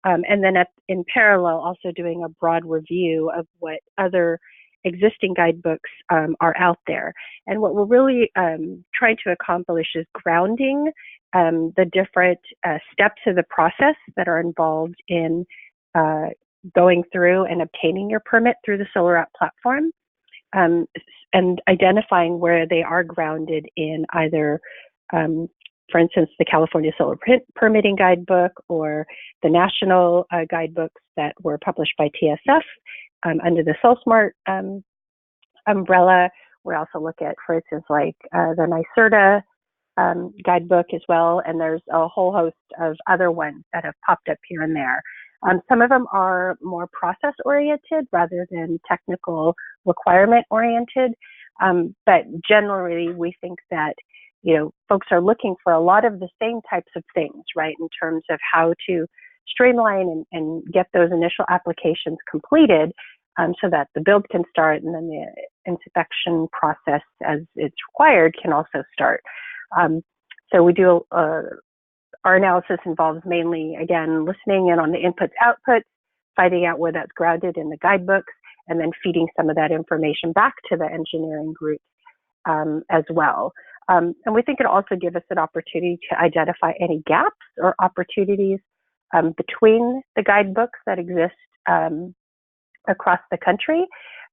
And then in parallel, also doing a broad review of what other existing guidebooks are out there. And what we're really trying to accomplish is grounding the different steps of the process that are involved in going through and obtaining your permit through the SolarAPP platform, and identifying where they are grounded in either, for instance, the California Solar Permitting Guidebook or the national guidebooks that were published by TSF under the SolSmart umbrella. We also look at, for instance, like the NYSERDA guidebook as well, and there's a whole host of other ones that have popped up here and there. Some of them are more process-oriented rather than technical requirement-oriented, but generally we think that folks are looking for a lot of the same types of things, right, in terms of how to streamline and get those initial applications completed so that the build can start and then the inspection process as it's required can also start. So we do our analysis involves mainly, again, listening in on the inputs, outputs, finding out where that's grounded in the guidebooks, and then feeding some of that information back to the engineering group as well. And we think it'll also give us an opportunity to identify any gaps or opportunities between the guidebooks that exist across the country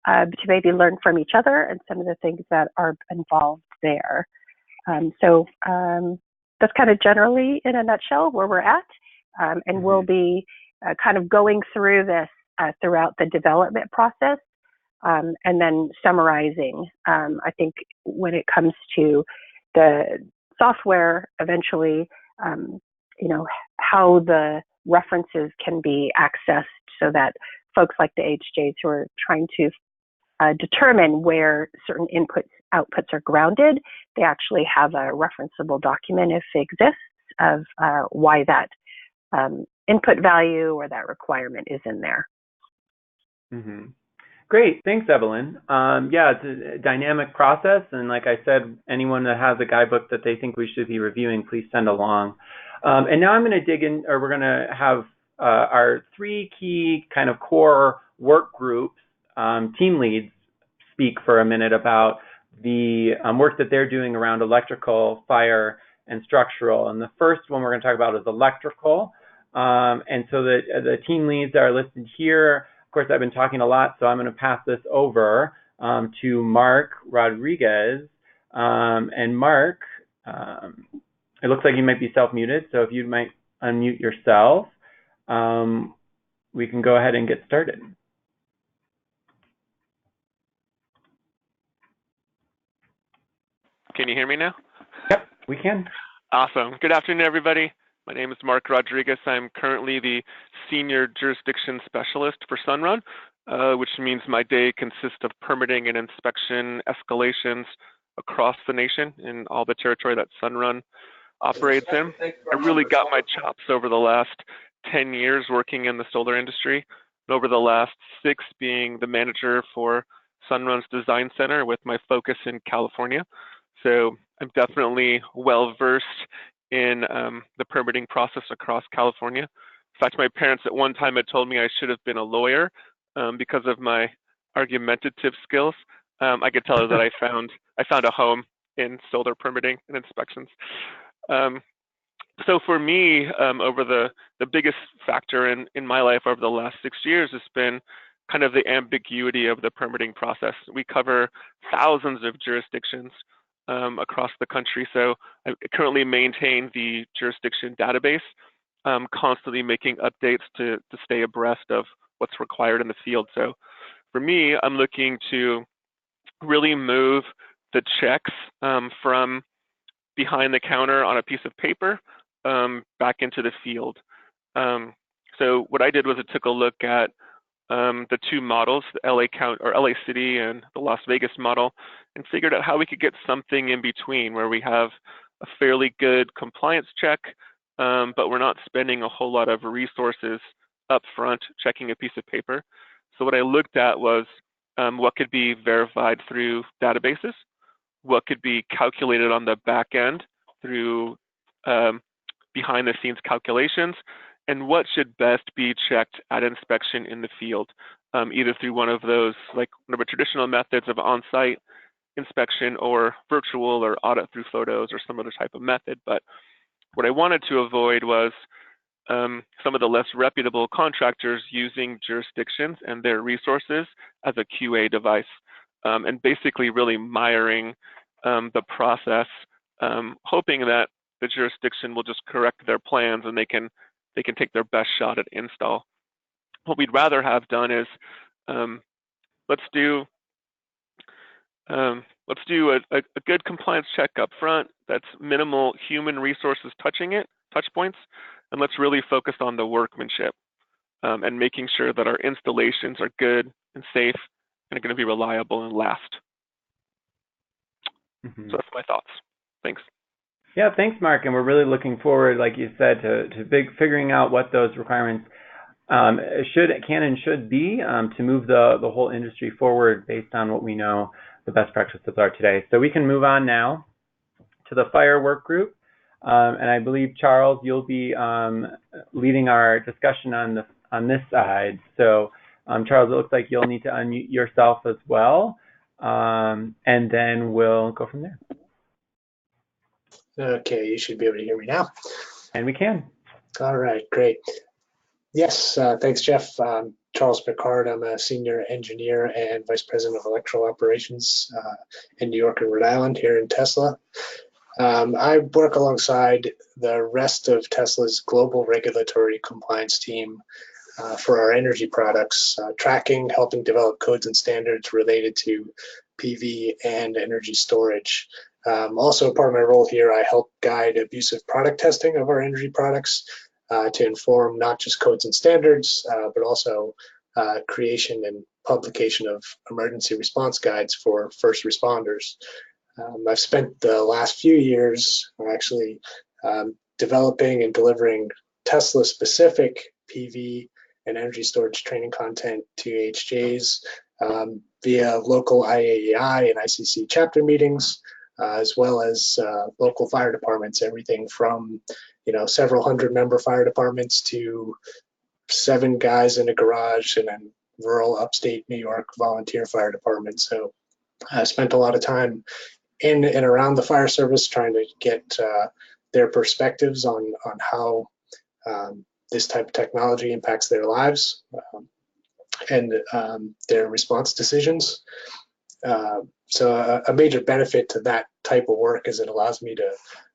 to maybe learn from each other and some of the things that are involved there. So that's kind of generally in a nutshell where we're at. And we'll be kind of going through this throughout the development process and then summarizing. I think when it comes to the software, eventually, how the references can be accessed so that folks like the HJs who are trying to determine where certain inputs, outputs are grounded, they actually have a referenceable document if it exists of why that input value or that requirement is in there. Mm-hmm. Great, thanks, Evelyn. Yeah, it's a dynamic process, and like I said, anyone that has a guidebook that they think we should be reviewing, please send along. And now I'm going to dig in, or we're going to have our three key kind of core work groups, team leads, speak for a minute about the work that they're doing around electrical, fire, and structural. And the first one we're going to talk about is electrical. And so the team leads are listed here. Of course, I've been talking a lot, so I'm going to pass this over to Mark Rodriguez. And Mark, it looks like you might be self-muted, so if you might unmute yourself, we can go ahead and get started. Can you hear me now? Yep, we can. Awesome. Good afternoon, everybody. My name is Mark Rodriguez. I'm currently the Senior Jurisdiction Specialist for Sunrun, which means my day consists of permitting and inspection escalations across the nation in all the territory that Sunrun operates in. I really got my chops over the last 10 years working in the solar industry, and over the last 6 being the manager for Sunrun's Design Center with my focus in California. So I'm definitely well-versed in the permitting process across California. In fact, my parents at one time had told me I should have been a lawyer because of my argumentative skills. I could tell her that I found a home in solar permitting and inspections. So for me, over the biggest factor in my life over the last 6 years has been kind of the ambiguity of the permitting process. We cover thousands of jurisdictions across the country. So I currently maintain the jurisdiction database, constantly making updates to stay abreast of what's required in the field. So for me, I'm looking to really move the checks from behind the counter on a piece of paper back into the field. So what I did was I took a look at the two models, the LA City and the Las Vegas model, and figured out how we could get something in between where we have a fairly good compliance check, but we're not spending a whole lot of resources up front checking a piece of paper. So what I looked at was what could be verified through databases, what could be calculated on the back end through behind the scenes calculations, and what should best be checked at inspection in the field, either through one of those, like one of the traditional methods of on-site inspection or virtual or audit through photos or some other type of method. But what I wanted to avoid was some of the less reputable contractors using jurisdictions and their resources as a QA device, and basically really miring the process, hoping that the jurisdiction will just correct their plans and they can take their best shot at install. What we'd rather have done is let's do a good compliance check up front that's minimal human resources touch points, and let's really focus on the workmanship and making sure that our installations are good and safe and are going to be reliable and last. Mm-hmm. So that's my thoughts. Thanks. Yeah, thanks, Mark. And we're really looking forward, like you said, to figuring out what those requirements can and should be to move the whole industry forward based on what we know the best practices are today. So we can move on now to the fire work group. And I believe, Charles, you'll be leading our discussion on this side. So, Charles, it looks like you'll need to unmute yourself as well, and then we'll go from there. Okay, you should be able to hear me now. And we can. All right, great. Yes, thanks, Jeff. Charles Picard. I'm a senior engineer and vice president of electrical operations in New York and Rhode Island here in Tesla. I work alongside the rest of Tesla's global regulatory compliance team for our energy products, tracking, helping develop codes and standards related to PV and energy storage. Also, part of my role here, I help guide abusive product testing of our energy products to inform not just codes and standards, but also creation and publication of emergency response guides for first responders. I've spent the last few years actually developing and delivering Tesla-specific PV and energy storage training content to HJs via local IAEI and ICC chapter meetings, as well as local fire departments, everything from several hundred member fire departments to 7 guys in a garage in a rural upstate New York volunteer fire department. So I spent a lot of time in and around the fire service trying to get their perspectives on how this type of technology impacts their lives and their response decisions. So a major benefit to that type of work is it allows me to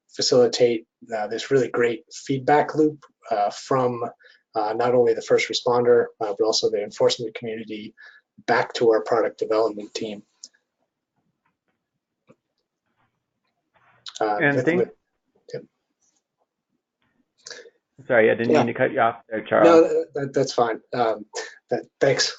facilitate this really great feedback loop from not only the first responder, but also the enforcement community back to our product development team. Sorry, I didn't mean to cut you off there, Charles. No, that's fine. Thanks.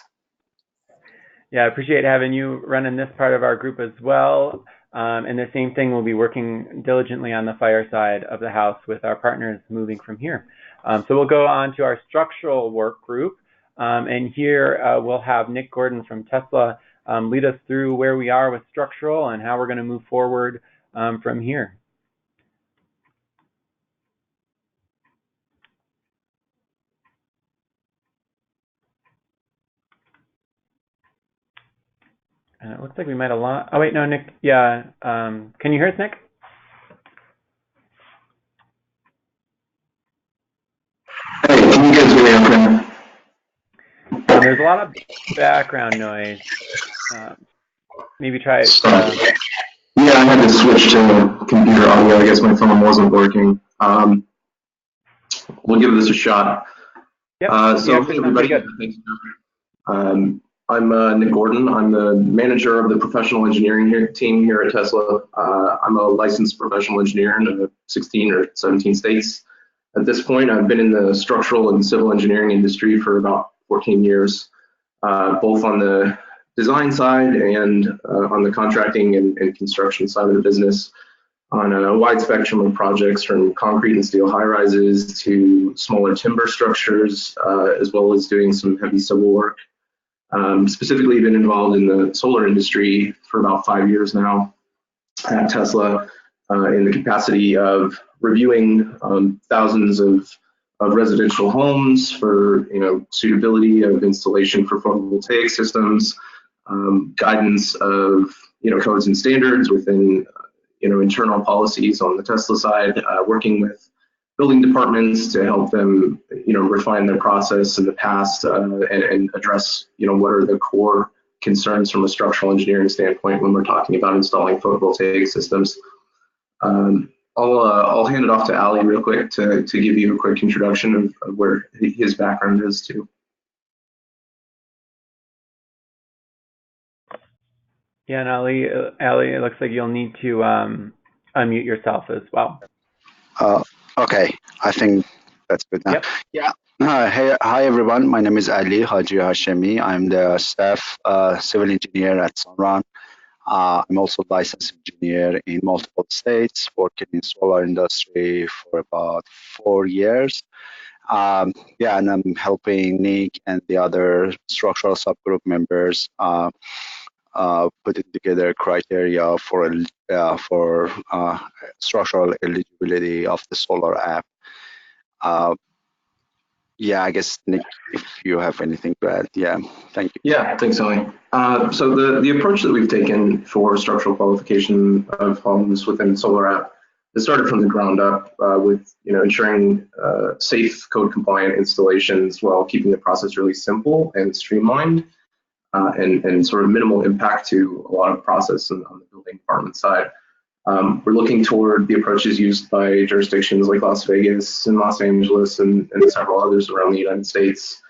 Yeah, I appreciate having you running this part of our group as well. And the same thing, we'll be working diligently on the fire side of the house with our partners moving from here. So we'll go on to our structural work group. And here we'll have Nick Gordon from Tesla lead us through where we are with structural and how we're going to move forward from here. It looks like we might have lost. Oh wait, no, Nick. Yeah. Can you hear us, Nick? Hey, can you guys hear me okay? There's a lot of background noise. Maybe try. Yeah, I had to switch to computer audio. I guess my phone wasn't working. We'll give this a shot. Yep. So, hey everybody. Thanks. I'm Nick Gordon. I'm the manager of the professional engineering team here at Tesla. I'm a licensed professional engineer in 16 or 17 states. At this point, I've been in the structural and civil engineering industry for about 14 years, both on the design side and on the contracting and construction side of the business, on a wide spectrum of projects from concrete and steel high-rises to smaller timber structures, as well as doing some heavy civil work. Specifically been involved in the solar industry for about 5 years now at Tesla, in the capacity of reviewing thousands of residential homes for suitability of installation for photovoltaic systems, guidance of codes and standards within internal policies on the Tesla side, working with building departments to help them refine their process in the past, and address what are the core concerns from a structural engineering standpoint when we're talking about installing photovoltaic systems. I'll hand it off to Ali real quick to give you a quick introduction of where his background is too. Yeah, and Ali, it looks like you'll need to unmute yourself as well. Okay, I think that's good now. Yep. Yeah. Hi everyone. My name is Ali Haji Hashemi. I'm the staff civil engineer at Sunrun. I'm also a licensed engineer in multiple states, working in solar industry for about 4 years. And I'm helping Nick and the other structural subgroup members putting together criteria for structural eligibility of the SolarAPP. I guess Nick, if you have anything to add, thank you. Yeah, thanks, Ali. So the approach that we've taken for structural qualification of homes within SolarAPP has started from the ground up with ensuring safe code compliant installations while keeping the process really simple and streamlined, and sort of minimal impact to a lot of process on the building department side. We're looking toward the approaches used by jurisdictions like Las Vegas and Los Angeles and several others around the United States,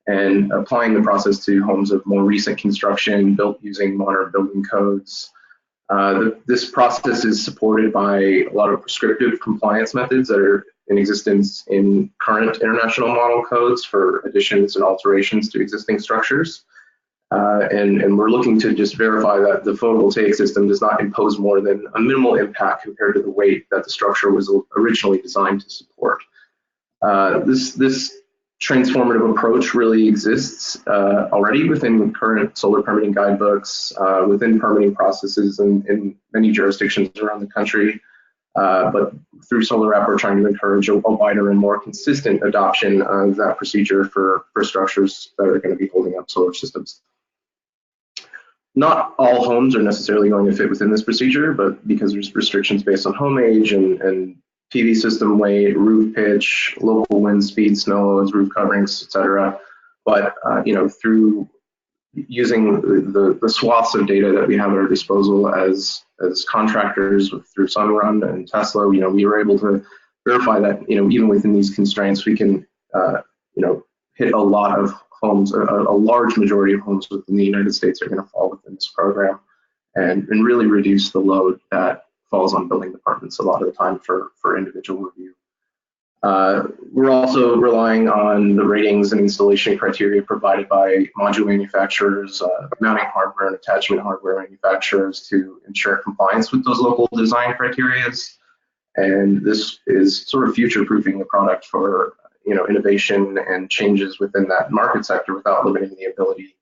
and applying the process to homes of more recent construction built using modern building codes. This process is supported by a lot of prescriptive compliance methods that are in existence in current international model codes for additions and alterations to existing structures. And we're looking to just verify that the photovoltaic system does not impose more than a minimal impact compared to the weight that the structure was originally designed to support. This transformative approach really exists already within current solar permitting guidebooks, within permitting processes in many jurisdictions around the country. But through SolarAPP, we're trying to encourage a wider and more consistent adoption of that procedure for structures that are going to be holding up solar systems. Not all homes are necessarily going to fit within this procedure, but because there's restrictions based on home age and PV system weight, roof pitch, local wind speed, snow loads, roof coverings, etc. But through using the swaths of data that we have at our disposal as contractors through Sunrun and Tesla, we were able to verify that even within these constraints, we can hit a lot of homes. A large majority of homes within the United States are going to fall within this program, and really reduce the load that falls on building departments a lot of the time for individual review. We're also relying on the ratings and installation criteria provided by module manufacturers, mounting hardware and attachment hardware manufacturers to ensure compliance with those local design criteria. And this is sort of future-proofing the product for innovation and changes within that market sector without limiting the ability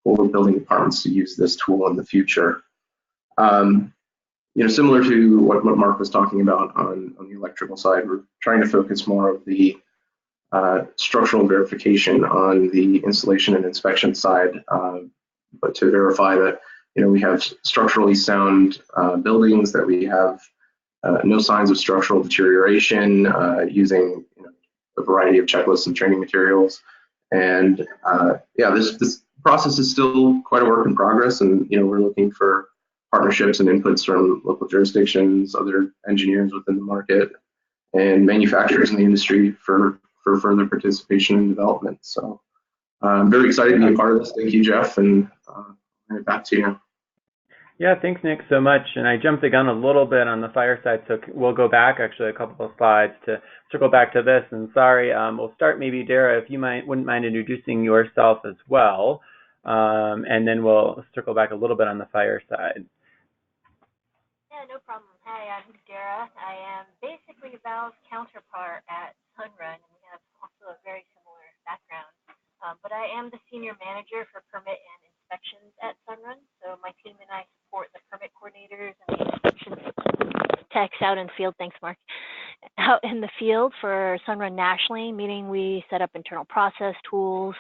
for building departments to use this tool in the future. Similar to what Mark was talking about on the electrical side, we're trying to focus more of the structural verification on the installation and inspection side, but to verify that we have structurally sound buildings, that we have no signs of structural deterioration, using a variety of checklists and training materials. And yeah, this process is still quite a work in progress, and we're looking for partnerships and inputs from local jurisdictions, other engineers within the market, and manufacturers in the industry for further participation and development. So I'm very excited to be a part of this. Thank you, Jeff, and back to you. Yeah, thanks, Nick, so much. And I jumped the gun a little bit on the fire side, so we'll go back actually a couple of slides to circle back to this. And sorry, we'll start maybe, Dara, if you wouldn't mind introducing yourself as well, and then we'll circle back a little bit on the fire side. Yeah, no problem. Hi, I'm Dara. I am basically Val's counterpart at Sunrun, and we have also a very similar background. But I am the senior manager for permit and inspections at Sunrun. So my team and I support the permit coordinators and the inspection techs out in the field. Thanks, Mark. Out in the field for Sunrun nationally, meaning we set up internal process tools,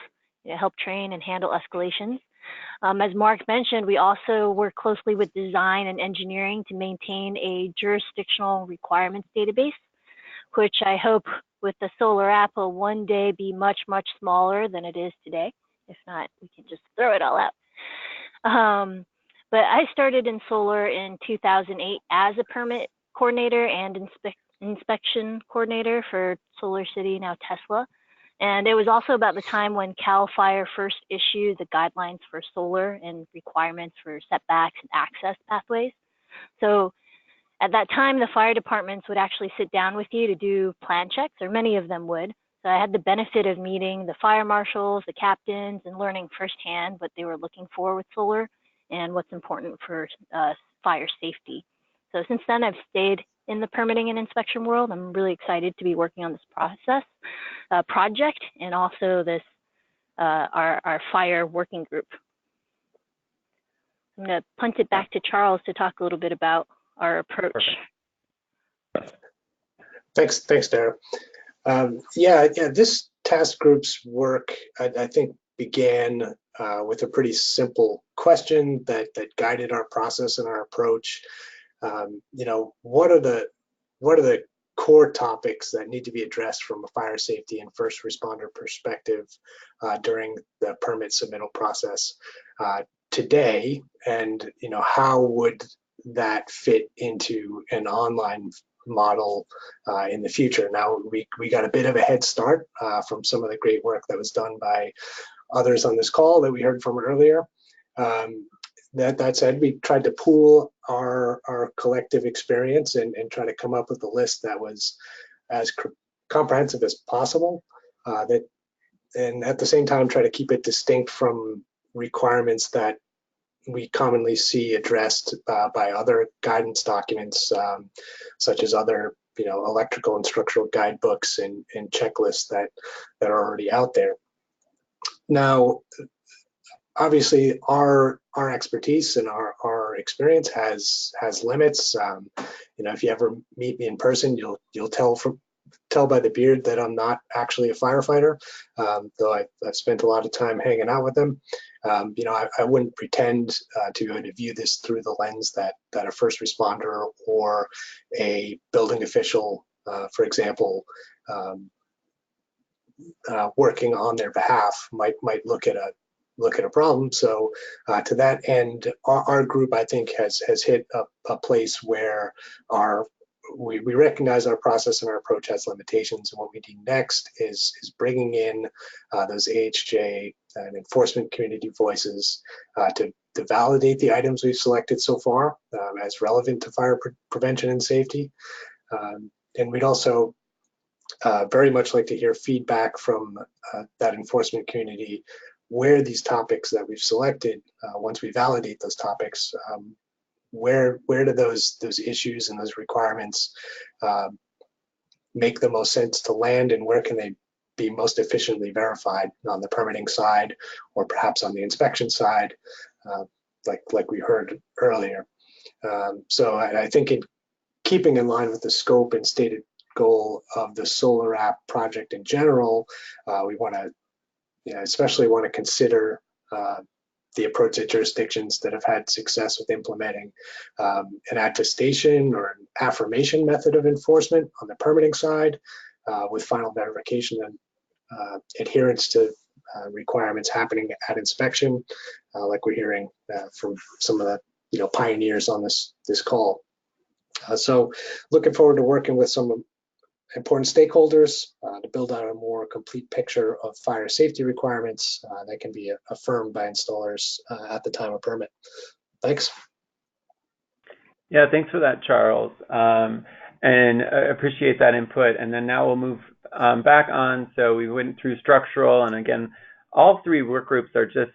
help train and handle escalations. As Mark mentioned, we also work closely with design and engineering to maintain a jurisdictional requirements database, which I hope with the SolarAPP will one day be much, much smaller than it is today. If not, we can just throw it all out. But I started in solar in 2008 as a permit coordinator and inspection coordinator for Solar City, now Tesla. And it was also about the time when CAL FIRE first issued the guidelines for solar and requirements for setbacks and access pathways. So at that time, the fire departments would actually sit down with you to do plan checks, or many of them would. So I had the benefit of meeting the fire marshals, the captains, and learning firsthand what they were looking for with solar and what's important for fire safety. So since then, I've stayed in the permitting and inspection world. I'm really excited to be working on this project, and also this our fire working group. I'm going to punt it back to Charles to talk a little bit about our approach. Thanks, Dara. Yeah, this task group's work, I think, began with a pretty simple question that guided our process and our approach. What are the core topics that need to be addressed from a fire safety and first responder perspective during the permit submittal process today, and how would that fit into an online model in the future? Now, we got a bit of a head start from some of the great work that was done by others on this call that we heard from earlier. That said, we tried to pool our collective experience and try to come up with a list that was as comprehensive as possible, and at the same time try to keep it distinct from requirements that we commonly see addressed by other guidance documents, such as other electrical and structural guidebooks and checklists that are already out there. Now, obviously, our expertise and our experience has limits. If you ever meet me in person, you'll tell by the beard that I'm not actually a firefighter, though I've spent a lot of time hanging out with them. I wouldn't pretend to view this through the lens that a first responder or a building official, for example, working on their behalf might look at a problem. So to that end, our group, I think, has hit a place where we recognize our process and our approach has limitations, and what we do next is bringing in those AHJ and enforcement community voices to validate the items we've selected so far as relevant to fire prevention and safety. And we'd also very much like to hear feedback from that enforcement community where these topics that we've selected, once we validate those topics, where do those issues and those requirements make the most sense to land, and where can they be most efficiently verified on the permitting side or perhaps on the inspection side, like we heard earlier. So I think in keeping in line with the scope and stated goal of the SolarAPP project in general, we want to especially want to consider the approach at jurisdictions that have had success with implementing an attestation or an affirmation method of enforcement on the permitting side, with final verification and adherence to requirements happening at inspection, like we're hearing from some of the pioneers on this call. So looking forward to working with some important stakeholders to build out a more complete picture of fire safety requirements that can be affirmed by installers at the time of permit. Thanks. Yeah, thanks for that, Charles. And I appreciate that input. And then now we'll move back on. So we went through structural, and again, all three work groups are just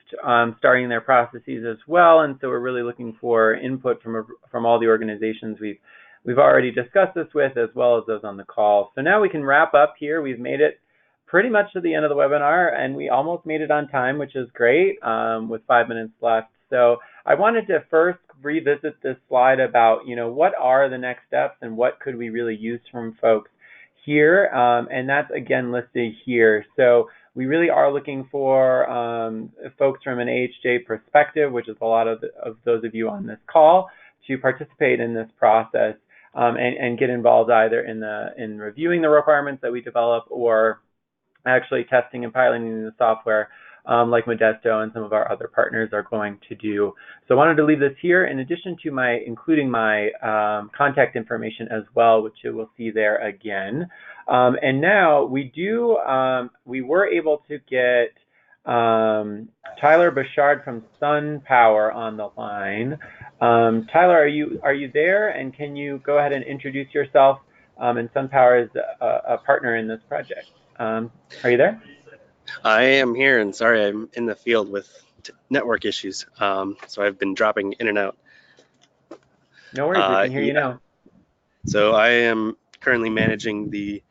starting their processes as well. And so we're really looking for input from all the organizations we've already discussed this with, as well as those on the call. So now we can wrap up here. We've made it pretty much to the end of the webinar, and we almost made it on time, which is great, with 5 minutes left. So I wanted to first revisit this slide about, what are the next steps and what could we really use from folks here, and that's again listed here. So we really are looking for folks from an AHJ perspective, which is a lot of those of you on this call, to participate in this process and get involved either in reviewing the requirements that we develop or actually testing and piloting the software like Modesto and some of our other partners are going to do. So I wanted to leave this here in addition to including my contact information as well, which you will see there again. And now we were able to get Tyler Bouchard from SunPower on the line. Tyler, are you there? And can you go ahead and introduce yourself? And SunPower is a partner in this project. Are you there? I am here, and sorry, I'm in the field with network issues, so I've been dropping in and out. No worries, we can hear you now. So I am currently managing the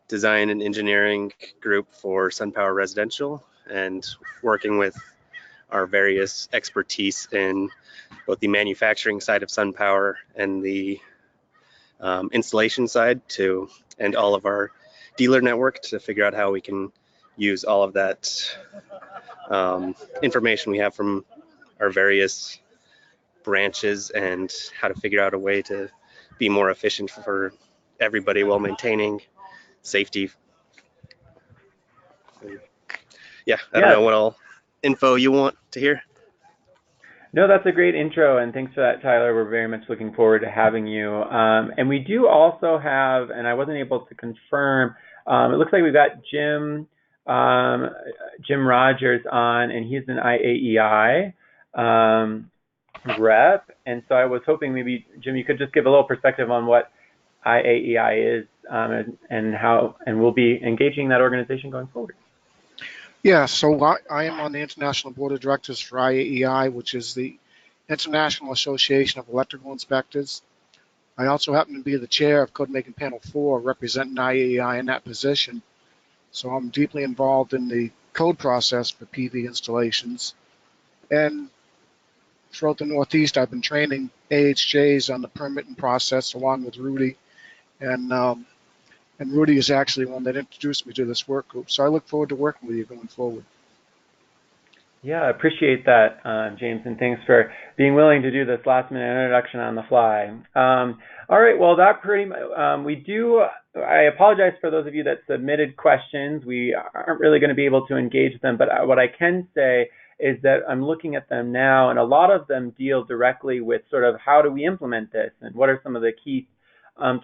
design and engineering group for SunPower Residential and working with our various expertise in both the manufacturing side of SunPower and the installation side and all of our dealer network to figure out how we can use all of that information we have from our various branches and how to figure out a way to be more efficient for everybody while maintaining safety. Yeah, I don't know what all info you want to hear. No, that's a great intro, and thanks for that, Tyler. We're very much looking forward to having you. And we do also have, and I wasn't able to confirm, it looks like we've got Jim Rogers on, and he's an IAEI rep. And so I was hoping maybe, Jim, you could just give a little perspective on what IAEI is and we'll be engaging that organization going forward. Yeah, so I am on the International Board of Directors for IAEI, which is the International Association of Electrical Inspectors. I also happen to be the chair of Code Making Panel 4, representing IAEI in that position. So I'm deeply involved in the code process for PV installations. And throughout the Northeast, I've been training AHJs on the permitting process along with Rudy. And Rudy is actually one that introduced me to this work group. So I look forward to working with you going forward. Yeah, I appreciate that, James, and thanks for being willing to do this last-minute introduction on the fly. All right, well, that pretty much, I apologize for those of you that submitted questions. We aren't really going to be able to engage them, but what I can say is that I'm looking at them now, and a lot of them deal directly with sort of how do we implement this, and what are some of the key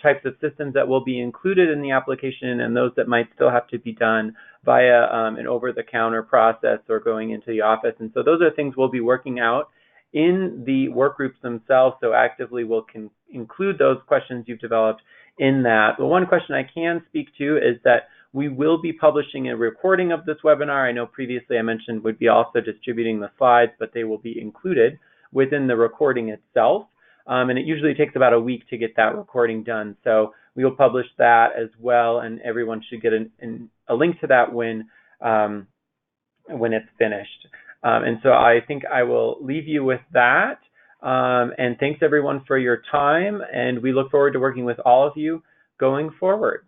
types of systems that will be included in the application, and those that might still have to be done via an over-the-counter process or going into the office. And so those are things we'll be working out in the work groups themselves, so actively we'll include those questions you've developed in that. But one question I can speak to is that we will be publishing a recording of this webinar. I know previously I mentioned would be also distributing the slides, but they will be included within the recording itself. And it usually takes about a week to get that recording done. So we will publish that as well, and everyone should get a link to that when it's finished. And so I think I will leave you with that. And thanks everyone for your time, and we look forward to working with all of you going forward.